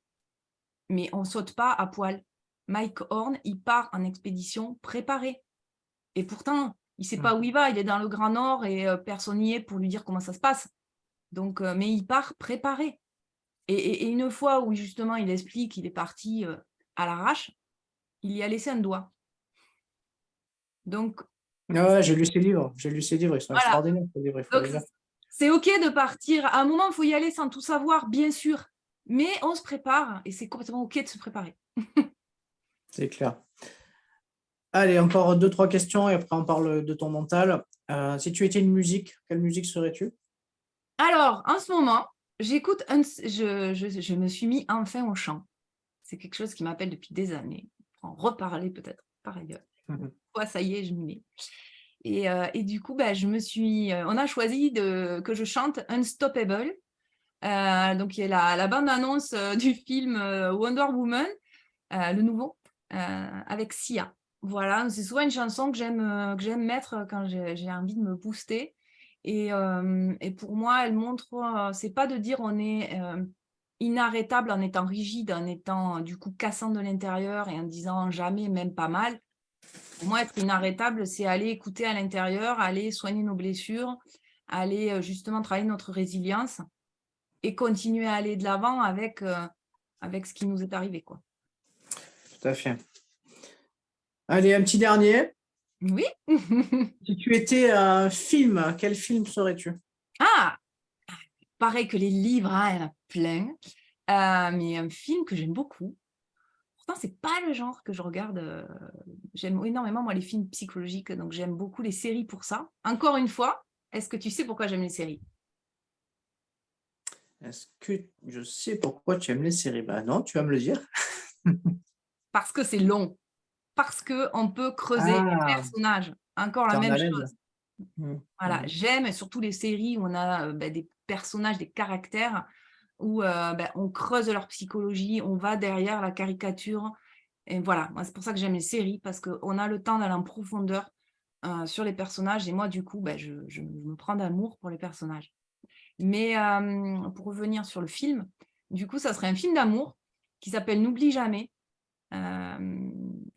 mais on ne saute pas à poil. Mike Horn, il part en expédition préparée. Et pourtant, il ne sait pas où il va, il est dans le Grand Nord et personne n'y est pour lui dire comment ça se passe. Donc, mais il part préparé. Et une fois où justement il explique qu'il est parti à l'arrache, il y a laissé un doigt. Donc, Ah ouais, j'ai lu ses livres. J'ai lu ses livres. Ils sont voilà. extraordinaires, ces livres. Il faut Donc, les lire. c'est OK de partir. À un moment, il faut y aller sans tout savoir, bien sûr. Mais on se prépare et c'est complètement OK de se préparer. C'est clair. Allez, encore deux, trois questions et après on parle de ton mental. Si tu étais une musique, quelle musique serais-tu? Alors, en ce moment, je me suis mis enfin au chant. C'est quelque chose qui m'appelle depuis des années. On en reparler peut-être par ailleurs. Mhm. Quoi, ça y est, je m'y mets. Et du coup, bah, on a choisi que je chante Unstoppable. Donc, il y a la bande-annonce du film Wonder Woman, le nouveau, avec Sia. Voilà, c'est souvent une chanson que j'aime mettre quand j'ai envie de me booster. Et pour moi, elle montre, c'est pas de dire on est inarrêtable en étant rigide, en étant du coup cassant de l'intérieur et en disant jamais, même pas mal. Pour moi, être inarrêtable, c'est aller écouter à l'intérieur, aller soigner nos blessures, aller justement travailler notre résilience et continuer à aller de l'avant avec ce qui nous est arrivé, quoi. Tout à fait. Allez, un petit dernier. Oui. Si tu étais un film, quel film serais-tu? Ah, pareil que les livres, hein, il y en a plein. Mais un film que j'aime beaucoup. Pourtant, c'est pas le genre que je regarde. j'aime énormément, moi, les films psychologiques, donc j'aime beaucoup les séries pour ça. Encore une fois, est-ce que tu sais pourquoi j'aime les séries? Est-ce que je sais pourquoi tu aimes les séries? Bah non, tu vas me le dire. Parce que c'est long, parce qu'on peut creuser les Ah, personnages. Encore la tu en même haleine. chose. Mmh, Voilà, mmh. j'aime et surtout les séries où on a des personnages, des caractères, où on creuse leur psychologie, on va derrière la caricature. Et voilà, moi, c'est pour ça que j'aime les séries, parce qu'on a le temps d'aller en profondeur sur les personnages. Et moi, du coup, je me prends d'amour pour les personnages. Mais pour revenir sur le film, du coup, ça serait un film d'amour qui s'appelle N'oublie jamais.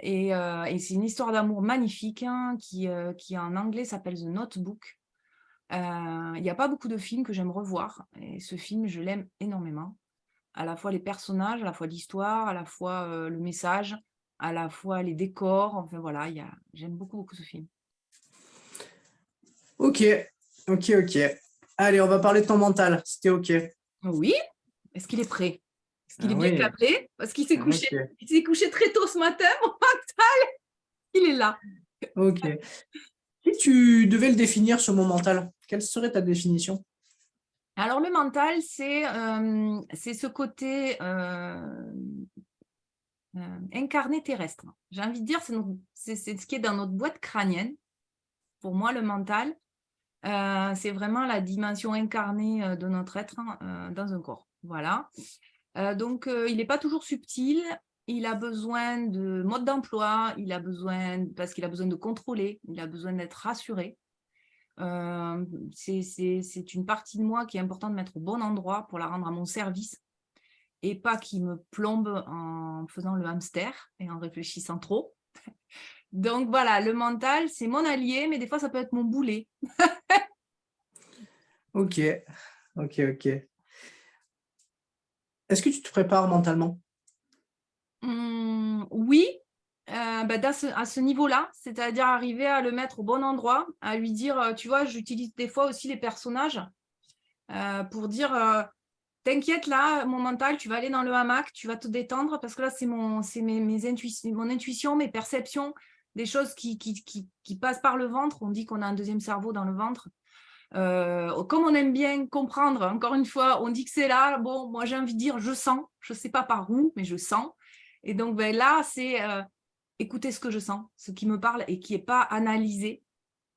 Et c'est une histoire d'amour magnifique, hein, qui en anglais s'appelle The Notebook. Il y a pas beaucoup de films que j'aime revoir et ce film, je l'aime énormément. À la fois les personnages, à la fois l'histoire, à la fois, le message, à la fois les décors, enfin voilà, j'aime beaucoup, beaucoup ce film. OK, OK, OK. Allez, on va parler de ton mental, si tu es OK. Oui, est-ce qu'il est prêt? Est-ce qu'il est Ah bien oui, câblé? Parce qu'il s'est couché OK, il s'est couché très tôt ce matin, mon mental, il est là. OK. Si tu devais le définir, ce mot mental, quelle serait ta définition? Alors le mental, c'est ce côté, incarné terrestre. J'ai envie de dire, c'est ce qui est dans notre boîte crânienne. Pour moi, le mental, c'est vraiment la dimension incarnée, de notre être, hein, dans un corps. Voilà. Donc il n'est pas toujours subtil, il a besoin de mode d'emploi, parce qu'il a besoin de contrôler, il a besoin d'être rassuré. C'est une partie de moi qui est important de mettre au bon endroit pour la rendre à mon service et pas qu'il me plombe en faisant le hamster et en réfléchissant trop. Donc voilà, le mental, c'est mon allié, mais des fois, ça peut être mon boulet. OK, OK, OK. Est-ce que tu te prépares mentalement? Oui, à ce niveau-là, c'est-à-dire arriver à le mettre au bon endroit, à lui dire, tu vois, j'utilise des fois aussi les personnages, pour dire, «T'inquiète là, mon mental, tu vas aller dans le hamac, tu vas te détendre parce que là, c'est mon intuition, mes perceptions, des choses qui passent par le ventre». On dit qu'on a un deuxième cerveau dans le ventre. Comme on aime bien comprendre, encore une fois, on dit que c'est là. Bon, moi, j'ai envie de dire: «Je sens». Je ne sais pas par où, mais je sens. Et donc là, c'est, écouter ce que je sens, ce qui me parle et qui n'est pas analysé,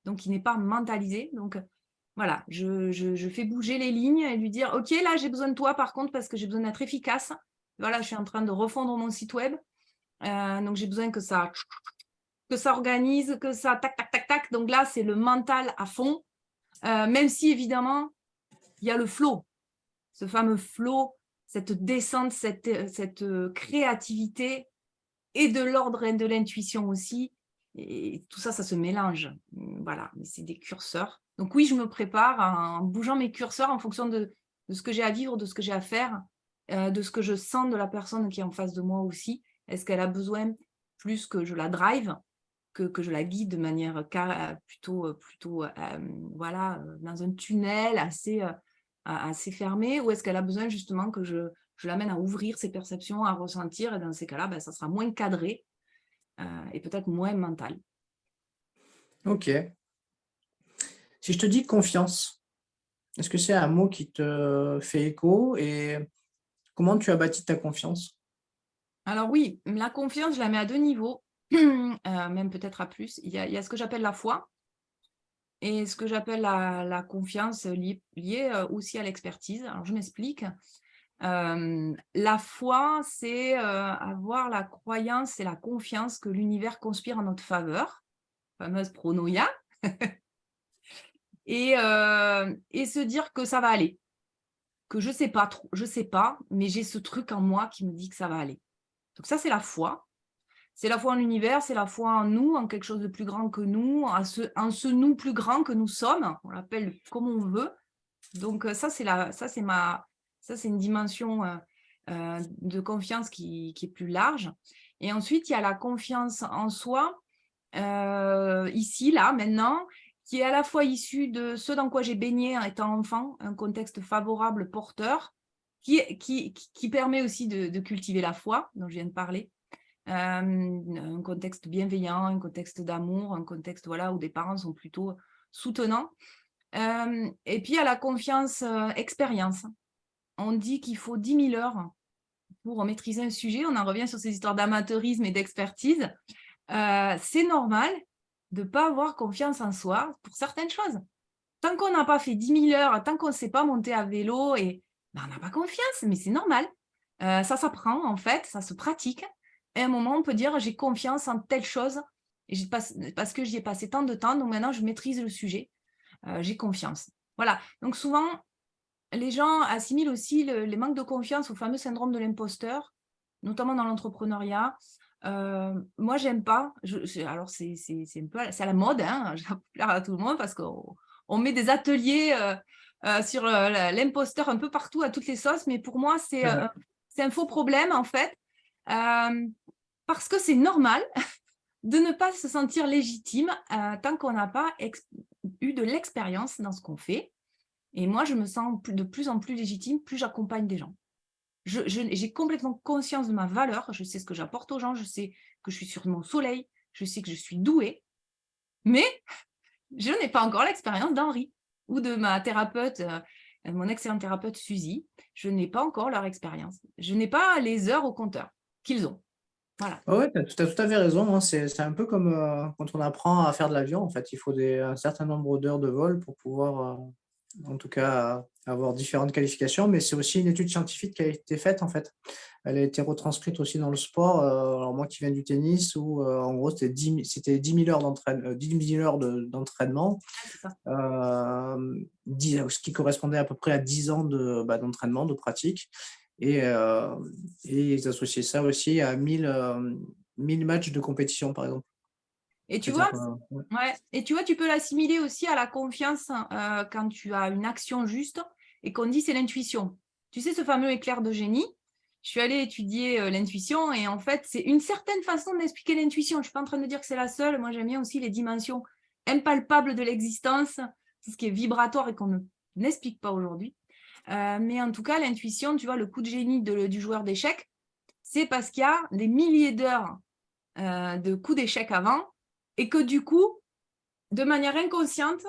donc qui n'est pas mentalisé. Donc voilà, je fais bouger les lignes et lui dire: «OK, là, j'ai besoin de toi par contre parce que j'ai besoin d'être efficace. Voilà, je suis en train de refondre mon site web, donc j'ai besoin que ça organise, que ça tac, tac, tac, tac». Donc là, c'est le mental à fond, même si évidemment, il y a le flow, ce fameux flow, cette descente, cette créativité et de l'ordre et de l'intuition aussi. Et tout ça, ça se mélange. Voilà, mais c'est des curseurs. Donc oui, je me prépare en bougeant mes curseurs en fonction de ce que j'ai à vivre, de ce que j'ai à faire, de ce que je sens de la personne qui est en face de moi aussi. Est-ce qu'elle a besoin plus que je la drive, que je la guide de manière plutôt voilà, dans un tunnel assez fermé, ou est-ce qu'elle a besoin justement que je l'amène à ouvrir ses perceptions, à ressentir, et dans ces cas-là, ça sera moins cadré et peut-être moins mental. OK. Si je te dis confiance, est-ce que c'est un mot qui te fait écho et comment tu as bâti ta confiance? Alors oui, la confiance, je la mets à 2 niveaux, même peut-être à plus. Il y a ce que j'appelle la foi et ce que j'appelle la confiance liée, aussi à l'expertise. Alors je m'explique. La foi, c'est, avoir la croyance et la confiance que l'univers conspire en notre faveur, fameuse pronoïa, et se dire que ça va aller, que je sais pas, mais j'ai ce truc en moi qui me dit que ça va aller. Donc ça, c'est la foi. C'est la foi en l'univers, c'est la foi en nous, en quelque chose de plus grand que nous, en ce nous plus grand que nous sommes. On l'appelle comme on veut. Donc ça c'est une dimension, de confiance qui est plus large. Et ensuite, il y a la confiance en soi, ici, là, maintenant, qui est à la fois issue de ce dans quoi j'ai baigné en étant enfant, un contexte favorable, porteur, qui permet aussi de cultiver la foi, dont je viens de parler. un contexte bienveillant, un contexte d'amour, un contexte voilà, où des parents sont plutôt soutenants. Et puis, il y a la confiance expérience. On dit qu'il faut 10 000 heures pour maîtriser un sujet. On en revient sur ces histoires d'amateurisme et d'expertise. C'est normal de ne pas avoir confiance en soi pour certaines choses. Tant qu'on n'a pas fait 10 000 heures, tant qu'on ne sait pas monter à vélo, on n'a pas confiance, mais c'est normal. Ça s'apprend, en fait, ça se pratique. Et à un moment, on peut dire, j'ai confiance en telle chose, parce que j'y ai passé tant de temps, donc maintenant, je maîtrise le sujet. J'ai confiance. Voilà. Donc souvent, les gens assimilent aussi les manques de confiance au fameux syndrome de l'imposteur, notamment dans l'entrepreneuriat. Moi, j'aime pas. Alors, c'est un peu c'est à la mode, hein, je vais plaire à tout le monde parce qu'on met des ateliers sur l'imposteur un peu partout, à toutes les sauces, mais pour moi, c'est un faux problème, en fait, parce que c'est normal de ne pas se sentir légitime tant qu'on n'a pas eu de l'expérience dans ce qu'on fait. Et moi, je me sens de plus en plus légitime, plus j'accompagne des gens. J'ai complètement conscience de ma valeur, je sais ce que j'apporte aux gens, je sais que je suis sur mon soleil, je sais que je suis douée, mais je n'ai pas encore l'expérience d'Henri ou de ma thérapeute, mon excellente thérapeute Suzy. Je n'ai pas encore leur expérience. Je n'ai pas les heures au compteur qu'ils ont. Voilà. Ouais, tu as tout à fait raison, hein. C'est un peu comme, quand on apprend à faire de l'avion, en fait. Il faut un certain nombre d'heures de vol pour pouvoir, en tout cas, avoir différentes qualifications, mais c'est aussi une étude scientifique qui a été faite, en fait. Elle a été retranscrite aussi dans le sport, alors moi qui viens du tennis où, en gros, c'était 10 000 heures 10 000 heures d'entraînement, Ah, c'est ça. 10 ce qui correspondait à peu près à 10 ans d'entraînement, de pratique. Et ils associaient ça aussi à 1000 matchs de compétition, par exemple. Et tu C'est-à-dire vois, que ouais. ouais. Et tu vois, tu peux l'assimiler aussi à la confiance quand tu as une action juste et qu'on dit c'est l'intuition. Tu sais, ce fameux éclair de génie, je suis allée étudier l'intuition et en fait, c'est une certaine façon d'expliquer l'intuition. Je ne suis pas en train de dire que c'est la seule. Moi, j'aime bien aussi les dimensions impalpables de l'existence, tout ce qui est vibratoire et qu'on n'explique pas aujourd'hui. Mais en tout cas, l'intuition, tu vois, le coup de génie du joueur d'échecs, c'est parce qu'il y a des milliers d'heures de coups d'échecs avant et que du coup, de manière inconsciente,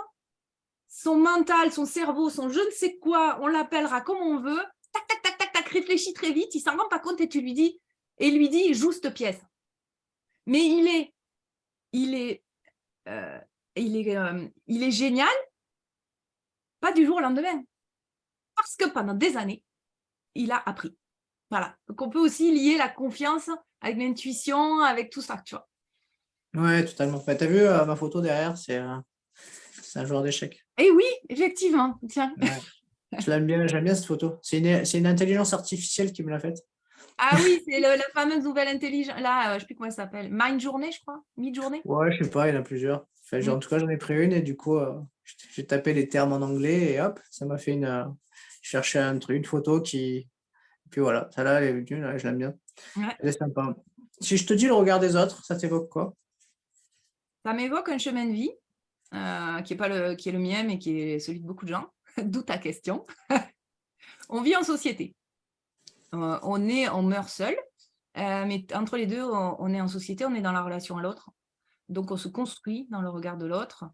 son mental, son cerveau, son je ne sais quoi, on l'appellera comme on veut, tac, tac, tac, tac, tac, réfléchit très vite, il s'en rend pas compte et tu lui dis, joue cette pièce. Mais il est génial, pas du jour au lendemain, parce que pendant des années, il a appris. Voilà. Donc on peut aussi lier la confiance avec l'intuition, avec tout ça, tu vois. Ouais, totalement. Bah, tu as vu, ma photo derrière, c'est un joueur d'échecs. Et oui, effectivement, tiens. Ouais. J'aime bien cette photo. C'est une intelligence artificielle qui me l'a faite. Ah oui, c'est la fameuse nouvelle intelligence. Là, je ne sais plus comment elle s'appelle. Mind Journée, je crois. Mid-journée. Ouais, je sais pas, il y en a plusieurs. Enfin, en tout cas, j'en ai pris une et du coup, j'ai tapé les termes en anglais et hop, ça m'a fait je cherchais une photo qui puis voilà, celle-là, elle est venue, là, je l'aime bien. Ouais. Elle est sympa. Si je te dis le regard des autres, ça t'évoque quoi? Ça m'évoque un chemin de vie qui est le mien, mais qui est celui de beaucoup de gens. D'où ta question. On vit en société. On meurt seul, mais entre les deux, on est en société, on est dans la relation à l'autre. Donc, on se construit dans le regard de l'autre.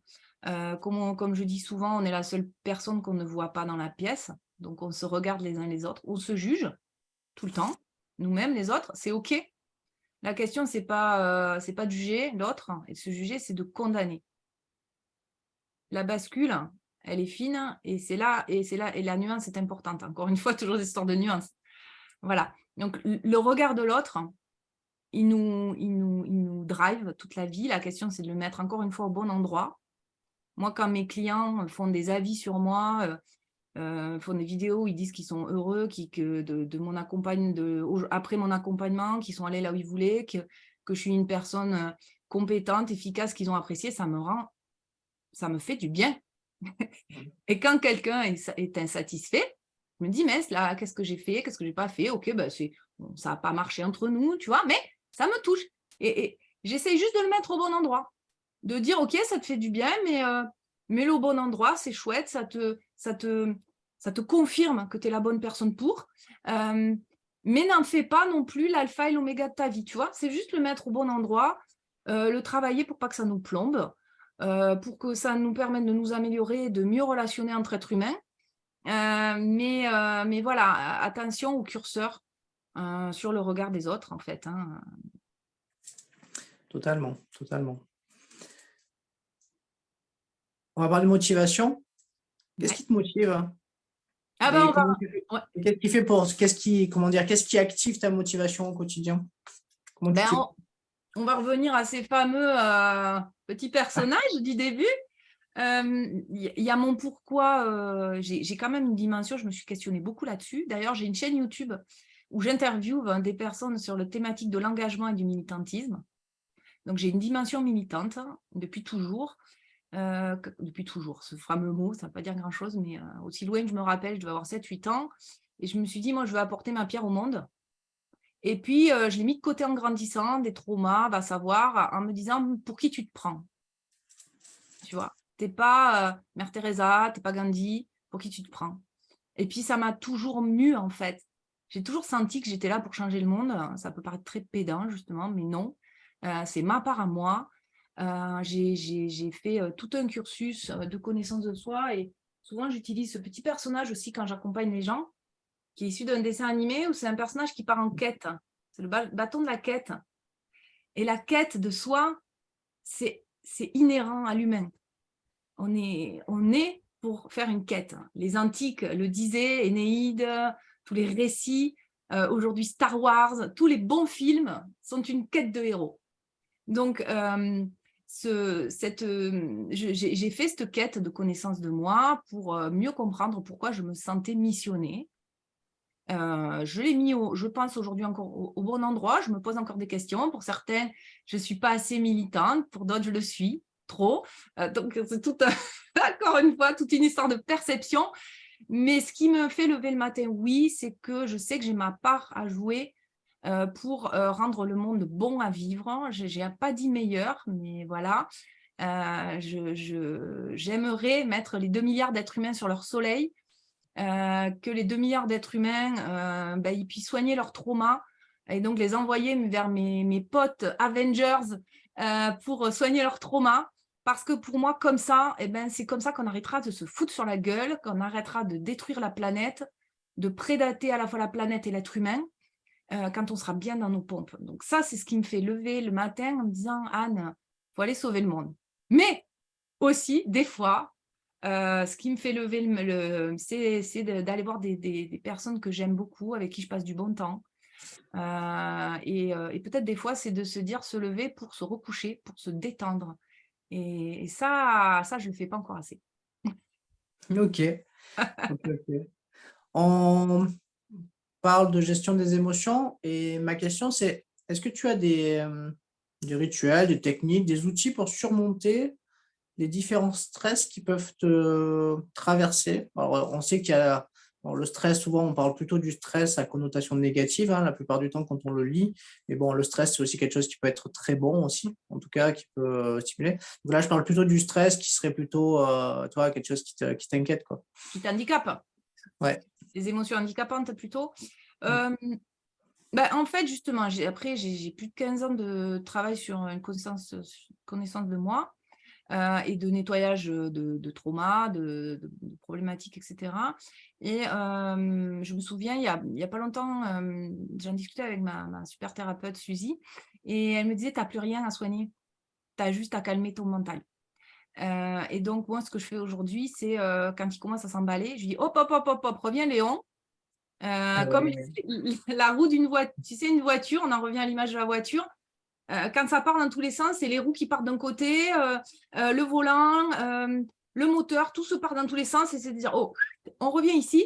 Comme je dis souvent, on est la seule personne qu'on ne voit pas dans la pièce. Donc, on se regarde les uns les autres. On se juge tout le temps, nous-mêmes, les autres. C'est OK. La question, c'est pas de juger l'autre. Et de se juger, c'est de condamner. La bascule, elle est fine et c'est là, et la nuance est importante. Encore une fois, toujours des histoires de nuances. Voilà. Donc, le regard de l'autre, il nous drive toute la vie. La question, c'est de le mettre encore une fois au bon endroit. Moi, quand mes clients font des avis sur moi, font des vidéos où ils disent qu'ils sont heureux, de mon après mon accompagnement, qu'ils sont allés là où ils voulaient, que je suis une personne compétente, efficace, qu'ils ont apprécié, ça me fait du bien. Et quand quelqu'un est insatisfait, je me dis, mais là, qu'est-ce que j'ai fait? Qu'est-ce que j'ai pas fait? Ok, ben ça n'a pas marché entre nous, tu vois, mais ça me touche. Et j'essaye juste de le mettre au bon endroit. De dire, ok, ça te fait du bien, mais mets-le au bon endroit, c'est chouette, ça te confirme que tu es la bonne personne pour. mais n'en fais pas non plus l'alpha et l'oméga de ta vie, tu vois. C'est juste le mettre au bon endroit, le travailler pour pas que ça nous plombe, pour que ça nous permette de nous améliorer, de mieux relationner entre êtres humains. Mais voilà, attention au curseur sur le regard des autres, en fait. Hein. Totalement, totalement. On va parler de motivation. Qu'est-ce Ouais. qui te motive, hein? Ah ben, Et on va... comment tu fais? ouais. Et qu'est-ce qui fait comment dire, qu'est-ce qui active ta motivation au quotidien? Comment tu Ben, fais? on va revenir à ces fameux petits personnages du début. Il y a mon pourquoi. J'ai quand même une dimension, je me suis questionnée beaucoup là-dessus. D'ailleurs, j'ai une chaîne YouTube où j'interviewe des personnes sur la thématique de l'engagement et du militantisme. Donc, j'ai une dimension militante depuis toujours. Depuis toujours, ce fameux mot, ça ne veut pas dire grand-chose, mais aussi loin que je me rappelle, je devais avoir 7-8 ans. Et je me suis dit, moi, je veux apporter ma pierre au monde. Et puis, je l'ai mis de côté en grandissant, des traumas, va savoir, en me disant, pour qui tu te prends? Tu vois, tu n'es pas Mère Teresa, tu n'es pas Gandhi, pour qui tu te prends? Et puis, ça m'a toujours mue, en fait. J'ai toujours senti que j'étais là pour changer le monde. Ça peut paraître très pédant, justement, mais non. C'est ma part à moi. J'ai fait tout un cursus de connaissance de soi et souvent, j'utilise ce petit personnage aussi quand j'accompagne les gens, qui est issu d'un dessin animé où c'est un personnage qui part en quête. C'est le bâton de la quête. Et la quête de soi, c'est inhérent à l'humain. On est pour faire une quête. Les antiques le disaient, Énéide, tous les récits, aujourd'hui Star Wars, tous les bons films sont une quête de héros. Donc, j'ai fait cette quête de connaissance de moi pour mieux comprendre pourquoi je me sentais missionnée. Je l'ai mis, je pense, aujourd'hui encore au bon endroit. Je me pose encore des questions. Pour certains, je ne suis pas assez militante. Pour d'autres, je le suis trop. Donc, c'est tout encore une fois, toute une histoire de perception. Mais ce qui me fait lever le matin, oui, c'est que je sais que j'ai ma part à jouer pour rendre le monde bon à vivre. Je n'ai pas dit meilleur, mais voilà. J'aimerais mettre les 2 milliards d'êtres humains sur leur soleil, que les 2 milliards d'êtres humains ils puissent soigner leurs traumas et donc les envoyer vers mes potes Avengers pour soigner leurs traumas. Parce que pour moi, comme ça, c'est comme ça qu'on arrêtera de se foutre sur la gueule, qu'on arrêtera de détruire la planète, de prédater à la fois la planète et l'être humain, quand on sera bien dans nos pompes. Donc ça, c'est ce qui me fait lever le matin en me disant, Anne, il faut aller sauver le monde. Mais aussi, des fois, ce qui me fait lever c'est d'aller voir des personnes que j'aime beaucoup, avec qui je passe du bon temps. Et peut-être des fois, c'est de se dire, se lever pour se recoucher, pour se détendre. Et ça, je ne le fais pas encore assez. Ok, ok. On parle de gestion des émotions et ma question c'est, est-ce que tu as des rituels, des techniques, des outils pour surmonter les différents stress qui peuvent te traverser? Alors, on sait qu'il y a le stress, souvent, on parle plutôt du stress à connotation négative, hein, la plupart du temps quand on le lit. Mais bon, le stress, c'est aussi quelque chose qui peut être très bon aussi, en tout cas, qui peut stimuler. Donc là, je parle plutôt du stress qui serait plutôt, toi, quelque chose qui t'inquiète, quoi. Qui t'handicape. Ouais. Les émotions handicapantes, plutôt. Mm. En fait, justement, après, j'ai plus de 15 ans de travail sur une connaissance de moi. Et de nettoyage de traumas, de problématiques, etc. Et je me souviens, il y a pas longtemps, j'en discutais avec ma super thérapeute Suzy, et elle me disait, tu n'as plus rien à soigner, tu as juste à calmer ton mental. Et donc, moi, ce que je fais aujourd'hui, c'est quand il commence à s'emballer, je dis, hop, hop, hop, hop, hop, reviens Léon. Ah Comme ouais. la roue d'une voiture, tu sais, une voiture, on en revient à l'image de la voiture. Quand ça part dans tous les sens, c'est les roues qui partent d'un côté, le volant, le moteur, tout se part dans tous les sens. Et c'est de dire, oh, on revient ici.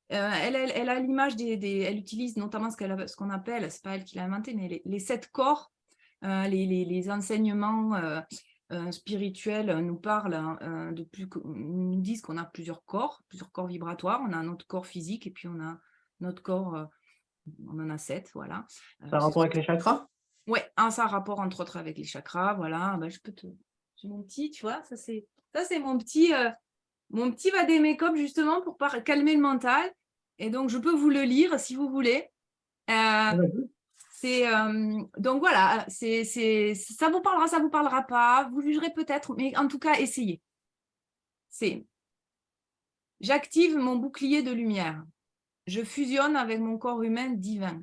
Elle a l'image elle utilise notamment ce qu'on appelle, c'est pas elle qui l'a inventé, mais les 7 corps. Les enseignements spirituels nous parlent, nous disent qu'on a plusieurs corps vibratoires. On a notre corps physique et puis on a notre corps, on en a 7, voilà. Ça a rapport avec les chakras? Ouais, ça a rapport entre autres avec les chakras, voilà. Je peux te... J'ai mon petit, tu vois, ça c'est mon petit vadémécum justement pour calmer le mental. Et donc je peux vous le lire si vous voulez. Euh, donc voilà, ça vous parlera pas, vous jugerez peut-être, mais en tout cas, essayez. J'active mon bouclier de lumière. Je fusionne avec mon corps humain divin.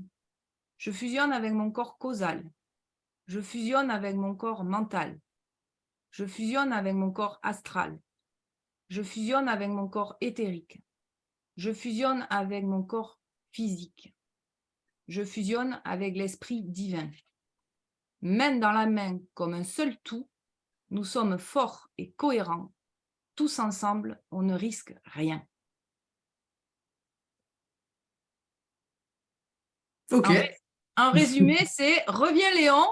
Je fusionne avec mon corps causal. Je fusionne avec mon corps mental. Je fusionne avec mon corps astral. Je fusionne avec mon corps éthérique. Je fusionne avec mon corps physique. Je fusionne avec l'esprit divin. Main dans la main, comme un seul tout, nous sommes forts et cohérents. Tous ensemble, on ne risque rien. Ok. En résumé, c'est reviens Léon,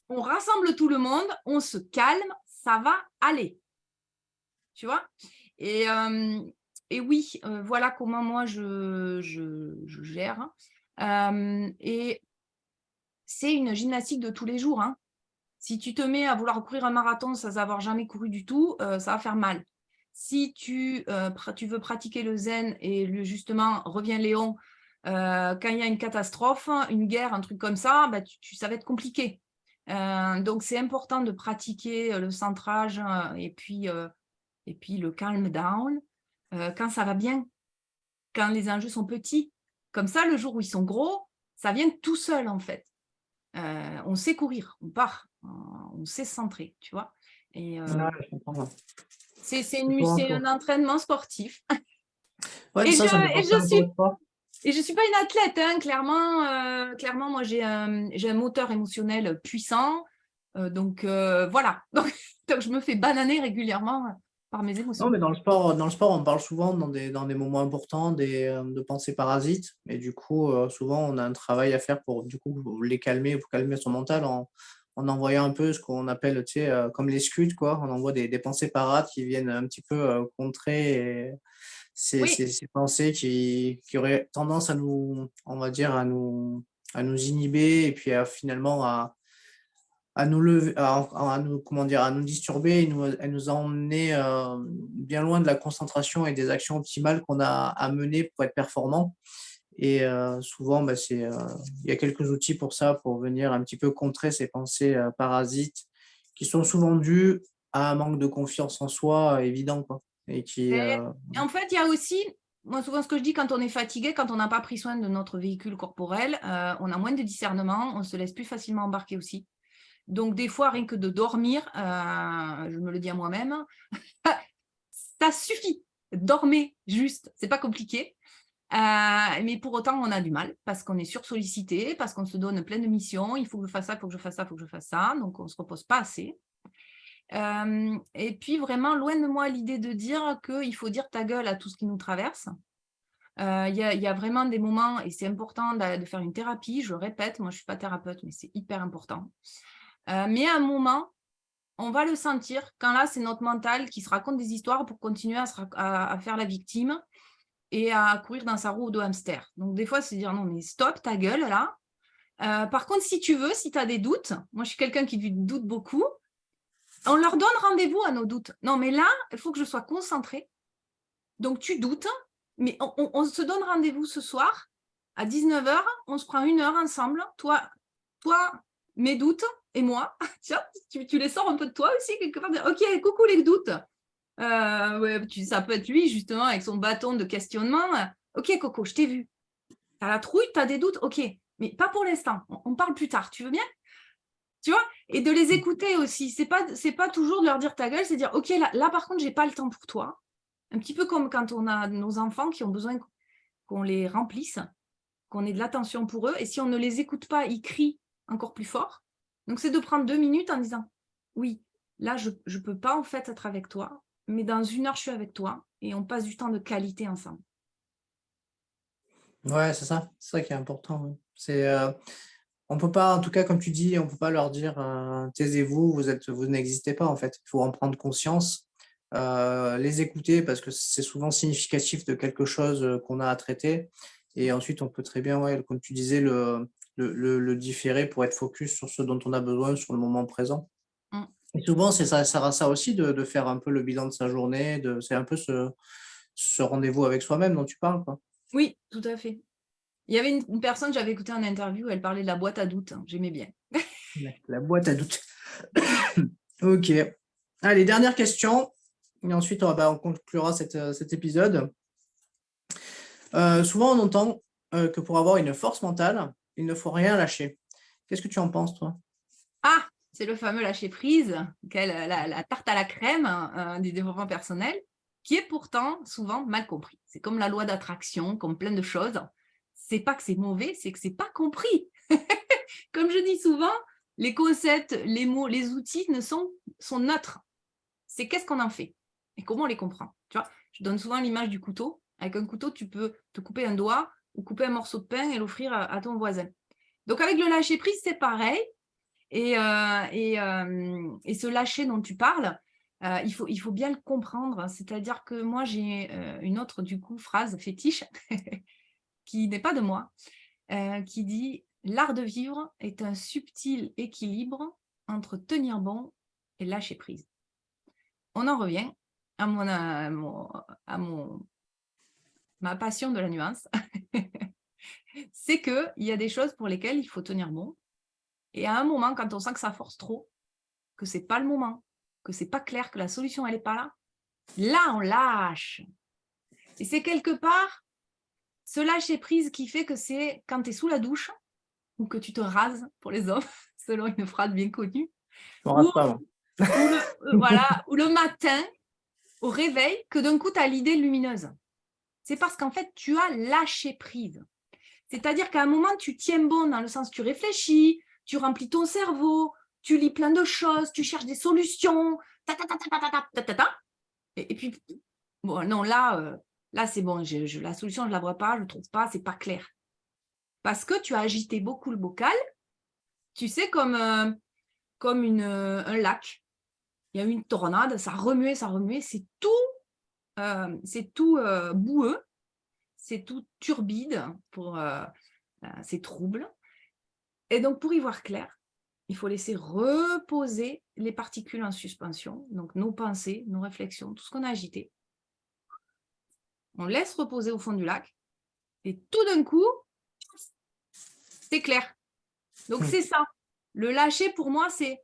on rassemble tout le monde, on se calme, ça va aller. Tu vois? Et oui, voilà comment moi je gère. Et c'est une gymnastique de tous les jours. Hein. Si tu te mets à vouloir courir un marathon sans avoir jamais couru du tout, ça va faire mal. Si tu veux pratiquer le zen et justement, reviens Léon, quand il y a une catastrophe, une guerre, un truc comme ça, bah, ça va être compliqué. Donc, c'est important de pratiquer le centrage et puis le calm down quand ça va bien, quand les enjeux sont petits. Comme ça, le jour où ils sont gros, ça vient tout seul en fait. On sait courir, on part, on sait se centrer, tu vois. Et Je comprends. c'est un entraînement sportif. Ouais, Et ça me fait je, et penser un je peu suis de sport. et je suis pas une athlète, hein, clairement, moi j'ai un moteur émotionnel puissant, donc voilà. Donc je me fais bananer régulièrement par mes Non, émotions. mais dans le sport, on parle souvent dans des moments importants de pensées parasites. Et du coup, souvent, on a un travail à faire pour du coup les calmer, pour calmer son mental en envoyant un peu ce qu'on appelle, tu sais, comme les scuds, quoi. On envoie des pensées parades qui viennent un petit peu contrer Oui, ces pensées qui auraient tendance à nous, on va dire, à nous inhiber et puis finalement à nous lever, à nous, comment dire, à nous disturber et à nous emmener bien loin de la concentration et des actions optimales qu'on a à mener pour être performant. Et souvent, bah, il y a quelques outils pour ça, pour venir un petit peu contrer ces pensées parasites qui sont souvent dues à un manque de confiance en soi évident, quoi. Et qui, et en fait, il y a aussi, moi souvent ce que je dis, quand on est fatigué, quand on n'a pas pris soin de notre véhicule corporel, on a moins de discernement, on se laisse plus facilement embarquer aussi. Donc des fois, rien que de dormir, je me le dis à moi-même, ça suffit. Dormez juste, c'est pas compliqué. Mais pour autant, on a du mal parce qu'on est sursollicité, parce qu'on se donne plein de missions. Il faut que je fasse ça, il faut que je fasse ça, il faut que je fasse ça. Donc, on ne se repose pas assez. Et puis, vraiment, loin de moi l'idée de dire qu'il faut dire ta gueule à tout ce qui nous traverse. Il y a vraiment des moments, et c'est important de faire une thérapie. Je le répète, moi, je ne suis pas thérapeute, mais c'est hyper important. Mais à un moment, on va le sentir quand là, c'est notre mental qui se raconte des histoires pour continuer à faire la victime et à courir dans sa roue de hamster. Donc, des fois, c'est dire non, mais stop ta gueule là. Par contre, si tu veux, si tu as des doutes, moi, je suis quelqu'un qui doute beaucoup, on leur donne rendez-vous à nos doutes. Non, mais là, il faut que je sois concentrée. Donc, tu doutes, mais on se donne rendez-vous ce soir à 19h, on se prend 1 heure ensemble, toi mes doutes et moi. Tiens, tu les sors un peu de toi aussi, quelque part. Ok, coucou les doutes. Ouais, ça peut être lui, justement, avec son bâton de questionnement. Ok, Coco, je t'ai vu. T'as la trouille, t'as des doutes, ok. Mais pas pour l'instant. On parle plus tard. Tu veux bien? Tu vois? Et de les écouter aussi. C'est pas toujours de leur dire ta gueule, c'est dire, ok, là par contre, j'ai pas le temps pour toi. Un petit peu comme quand on a nos enfants qui ont besoin qu'on les remplisse, qu'on ait de l'attention pour eux. Et si on ne les écoute pas, ils crient encore plus fort. Donc, c'est de prendre 2 minutes en disant, oui, là, je ne peux pas en fait être avec toi, mais dans 1 heure, je suis avec toi et on passe du temps de qualité ensemble. ouais, c'est ça qui est important. Ouais. On peut pas, en tout cas, comme tu dis, on peut pas leur dire taisez-vous, vous n'existez pas en fait. Il faut en prendre conscience, les écouter parce que c'est souvent significatif de quelque chose qu'on a à traiter. Et ensuite, on peut très bien, ouais, comme tu disais, le différer pour être focus sur ce dont on a besoin sur le moment présent. Mm. Et souvent, c'est ça sert à ça aussi de faire un peu le bilan de sa journée, c'est un peu ce rendez-vous avec soi-même dont tu parles, quoi. Oui, tout à fait. Il y avait une personne, j'avais écouté en interview, elle parlait de la boîte à doutes. J'aimais bien. La boîte à doutes. Ok. Allez, dernière question. Et ensuite, on conclura cet épisode. Souvent, on entend que pour avoir une force mentale, il ne faut rien lâcher. Qu'est-ce que tu en penses, toi? Ah, c'est le fameux lâcher prise, la tarte à la crème du développement personnel, qui est pourtant souvent mal compris. C'est comme la loi d'attraction, comme plein de choses. C'est pas que c'est mauvais, c'est que c'est pas compris. Comme je dis souvent, les concepts, les mots, les outils sont neutres. C'est qu'est-ce qu'on en fait et comment on les comprend. Tu vois, je donne souvent l'image du couteau. Avec un couteau, tu peux te couper un doigt ou couper un morceau de pain et l'offrir à ton voisin. Donc avec le lâcher prise, c'est pareil. Et ce lâcher dont tu parles, il faut bien le comprendre. C'est-à-dire que moi, j'ai une autre, du coup, phrase fétiche qui n'est pas de moi, qui dit « L'art de vivre est un subtil équilibre entre tenir bon et lâcher prise. » On en revient à ma passion de la nuance. C'est qu'il y a des choses pour lesquelles il faut tenir bon. Et à un moment, quand on sent que ça force trop, que c'est pas le moment, que c'est pas clair, que la solution elle est pas là, là on lâche. Et c'est quelque part ce lâcher prise qui fait que c'est quand tu es sous la douche ou que tu te rases pour les hommes, selon une phrase bien connue, Je me ou, rate pas, moi. ou le matin au réveil que d'un coup tu as l'idée lumineuse. C'est parce qu'en fait tu as lâché prise. C'est-à-dire qu'à un moment tu tiens bon dans le sens tu réfléchis, tu remplis ton cerveau, tu lis plein de choses, tu cherches des solutions, et puis, bon, non, là c'est bon, la solution, je ne la vois pas, je ne trouve pas, c'est pas clair. Parce que tu as agité beaucoup le bocal, tu sais, comme un lac. Il y a eu une tornade, ça remuait, c'est tout boueux, c'est tout turbide, c'est trouble. Et donc, pour y voir clair, il faut laisser reposer les particules en suspension, donc nos pensées, nos réflexions, tout ce qu'on a agité. On laisse reposer au fond du lac et tout d'un coup, c'est clair. Donc, c'est ça. Le lâcher, pour moi, c'est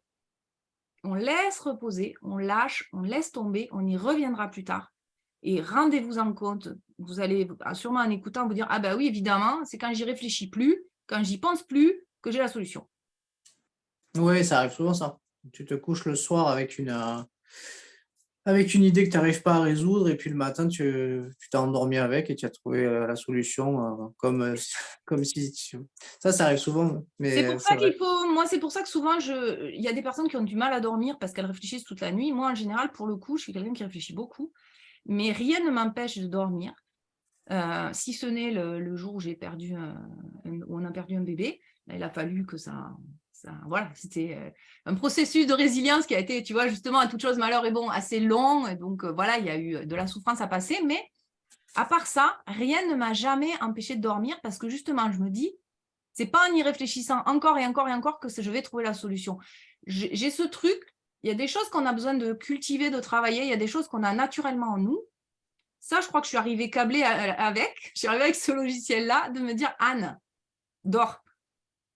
on laisse reposer, on lâche, on laisse tomber, on y reviendra plus tard. Et rendez-vous en compte, vous allez sûrement en écoutant vous dire « Ah ben oui, évidemment, c'est quand j'y réfléchis plus, quand j'y pense plus, que j'ai la solution. » Oui, ça arrive souvent, ça. Tu te couches le soir avec une idée que tu n'arrives pas à résoudre, et puis le matin, tu t'es endormi avec et tu as trouvé la solution, comme si ça arrive souvent, C'est mais pour c'est ça vrai. moi, c'est pour ça que souvent, il y a des personnes qui ont du mal à dormir parce qu'elles réfléchissent toute la nuit. Moi, en général, pour le coup, je suis quelqu'un qui réfléchit beaucoup, mais rien ne m'empêche de dormir. Si ce n'est le jour où où on a perdu un bébé, là, il a fallu que voilà, c'était un processus de résilience qui a été, tu vois, justement, à toute chose malheur est bon, assez long, et donc voilà, il y a eu de la souffrance à passer, mais à part ça, rien ne m'a jamais empêché de dormir parce que justement, je me dis, c'est pas en y réfléchissant encore et encore et encore que je vais trouver la solution. J'ai ce truc, il y a des choses qu'on a besoin de cultiver, de travailler, il y a des choses qu'on a naturellement en nous. Ça, je crois que je suis arrivée câblée avec. Je suis arrivée avec ce logiciel-là de me dire, Anne, dors.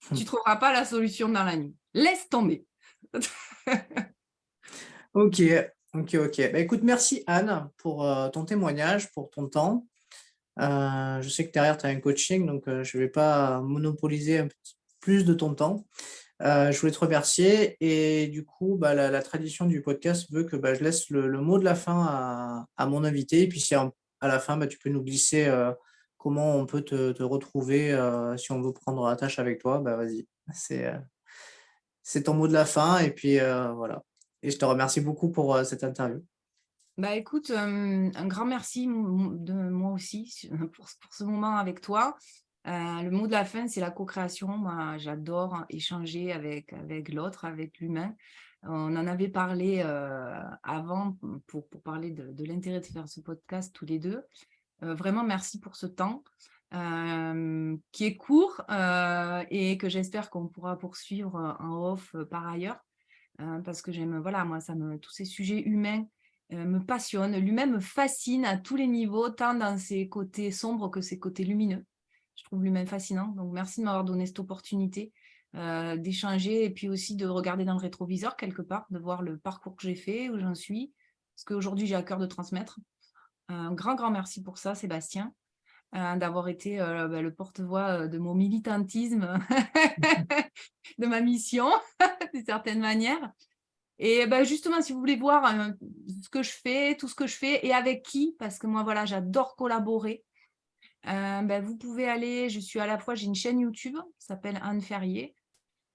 Tu ne trouveras pas la solution dans la nuit. Laisse tomber. Ok, ok. Bah, écoute, merci Anne pour ton témoignage, pour ton temps. Je sais que derrière, tu as un coaching, donc je ne vais pas monopoliser un petit plus de ton temps. Je voulais te remercier, et du coup, bah, la tradition du podcast veut que je laisse le mot de la fin à mon invité. Et puis si à la fin, tu peux nous glisser comment on peut te retrouver si on veut prendre attache avec toi, vas-y. C'est ton mot de la fin, et puis voilà. Et je te remercie beaucoup pour cette interview. Bah écoute, un grand merci de moi aussi pour ce moment avec toi. Le mot de la fin, c'est la co-création. Moi, j'adore échanger avec l'autre, avec l'humain. On en avait parlé avant pour parler de l'intérêt de faire ce podcast tous les deux. Vraiment, merci pour ce temps qui est court et que j'espère qu'on pourra poursuivre en off par ailleurs. Parce que j'aime, voilà, moi, tous ces sujets humains me passionnent. L'humain me fascine à tous les niveaux, tant dans ses côtés sombres que ses côtés lumineux. Je trouve l'humain fascinant. Donc, merci de m'avoir donné cette opportunité d'échanger et puis aussi de regarder dans le rétroviseur quelque part, de voir le parcours que j'ai fait, où j'en suis, parce qu'aujourd'hui, j'ai à cœur de transmettre. Un grand merci pour ça, Sébastien, d'avoir été le porte-voix de mon militantisme, de ma mission, d'une certaine manière. Et justement, si vous voulez voir ce que je fais, tout ce que je fais et avec qui, parce que moi, voilà, j'adore collaborer, vous pouvez aller, j'ai une chaîne YouTube qui s'appelle Anne Ferrier,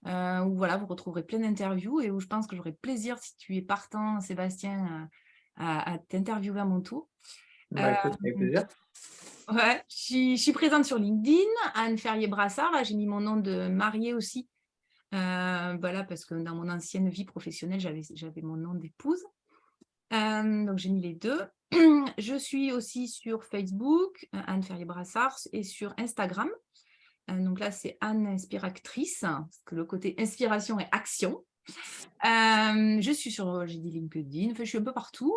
où voilà, vous retrouverez plein d'interviews et où je pense que j'aurai plaisir, si tu es partant, Sébastien, à t'interviewer à mon tour. Écoute, avec plaisir. Ouais, je suis présente sur LinkedIn, Anne Ferrier-Brassard. Là, j'ai mis mon nom de mariée aussi. Voilà, parce que dans mon ancienne vie professionnelle, j'avais mon nom d'épouse. Donc, j'ai mis les deux. Je suis aussi sur Facebook, Anne Ferrier-Brassard, et sur Instagram. Donc là, c'est Anne Inspiractrice, parce que le côté inspiration et action. Je suis sur, j'ai dit LinkedIn, enfin, je suis un peu partout.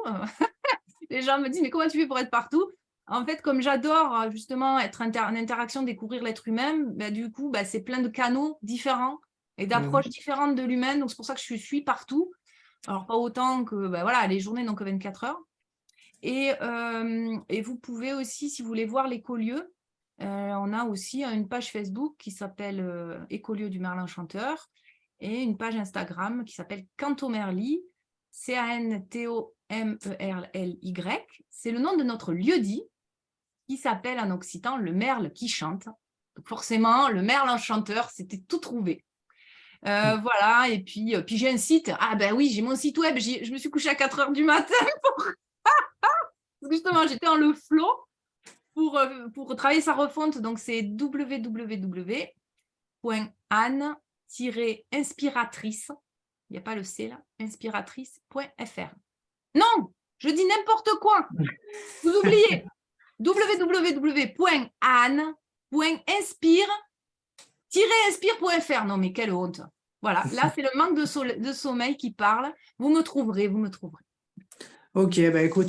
Les gens me disent, mais comment tu fais pour être partout? En fait, comme j'adore justement être en interaction, découvrir l'être humain, du coup, c'est plein de canaux différents et d'approches différentes de l'humain. Donc, c'est pour ça que je suis partout. Alors, pas autant que, voilà, les journées n'ont que 24 heures. Et vous pouvez aussi, si vous voulez voir l'écolieu, on a aussi une page Facebook qui s'appelle Écolieu du Merlin Chanteur et une page Instagram qui s'appelle Cantomerly, Cantomerly. C'est le nom de notre lieu-dit qui s'appelle en occitan le merle qui chante. Donc forcément, le merle chanteur, c'était tout trouvé. Voilà, et puis j'ai un site. Ah ben oui, j'ai mon site web. Je me suis couchée à 4 heures du matin parce que justement, j'étais en le flow pour travailler sa refonte. Donc, c'est www.anne-inspiratrice, il n'y a pas le C là, inspiratrice.fr. Non, je dis n'importe quoi. Vous oubliez. www.anne.inspire-inspire.fr. Non, mais quelle honte. Voilà, là, c'est le manque de sommeil qui parle. Vous me trouverez. Ok, écoute.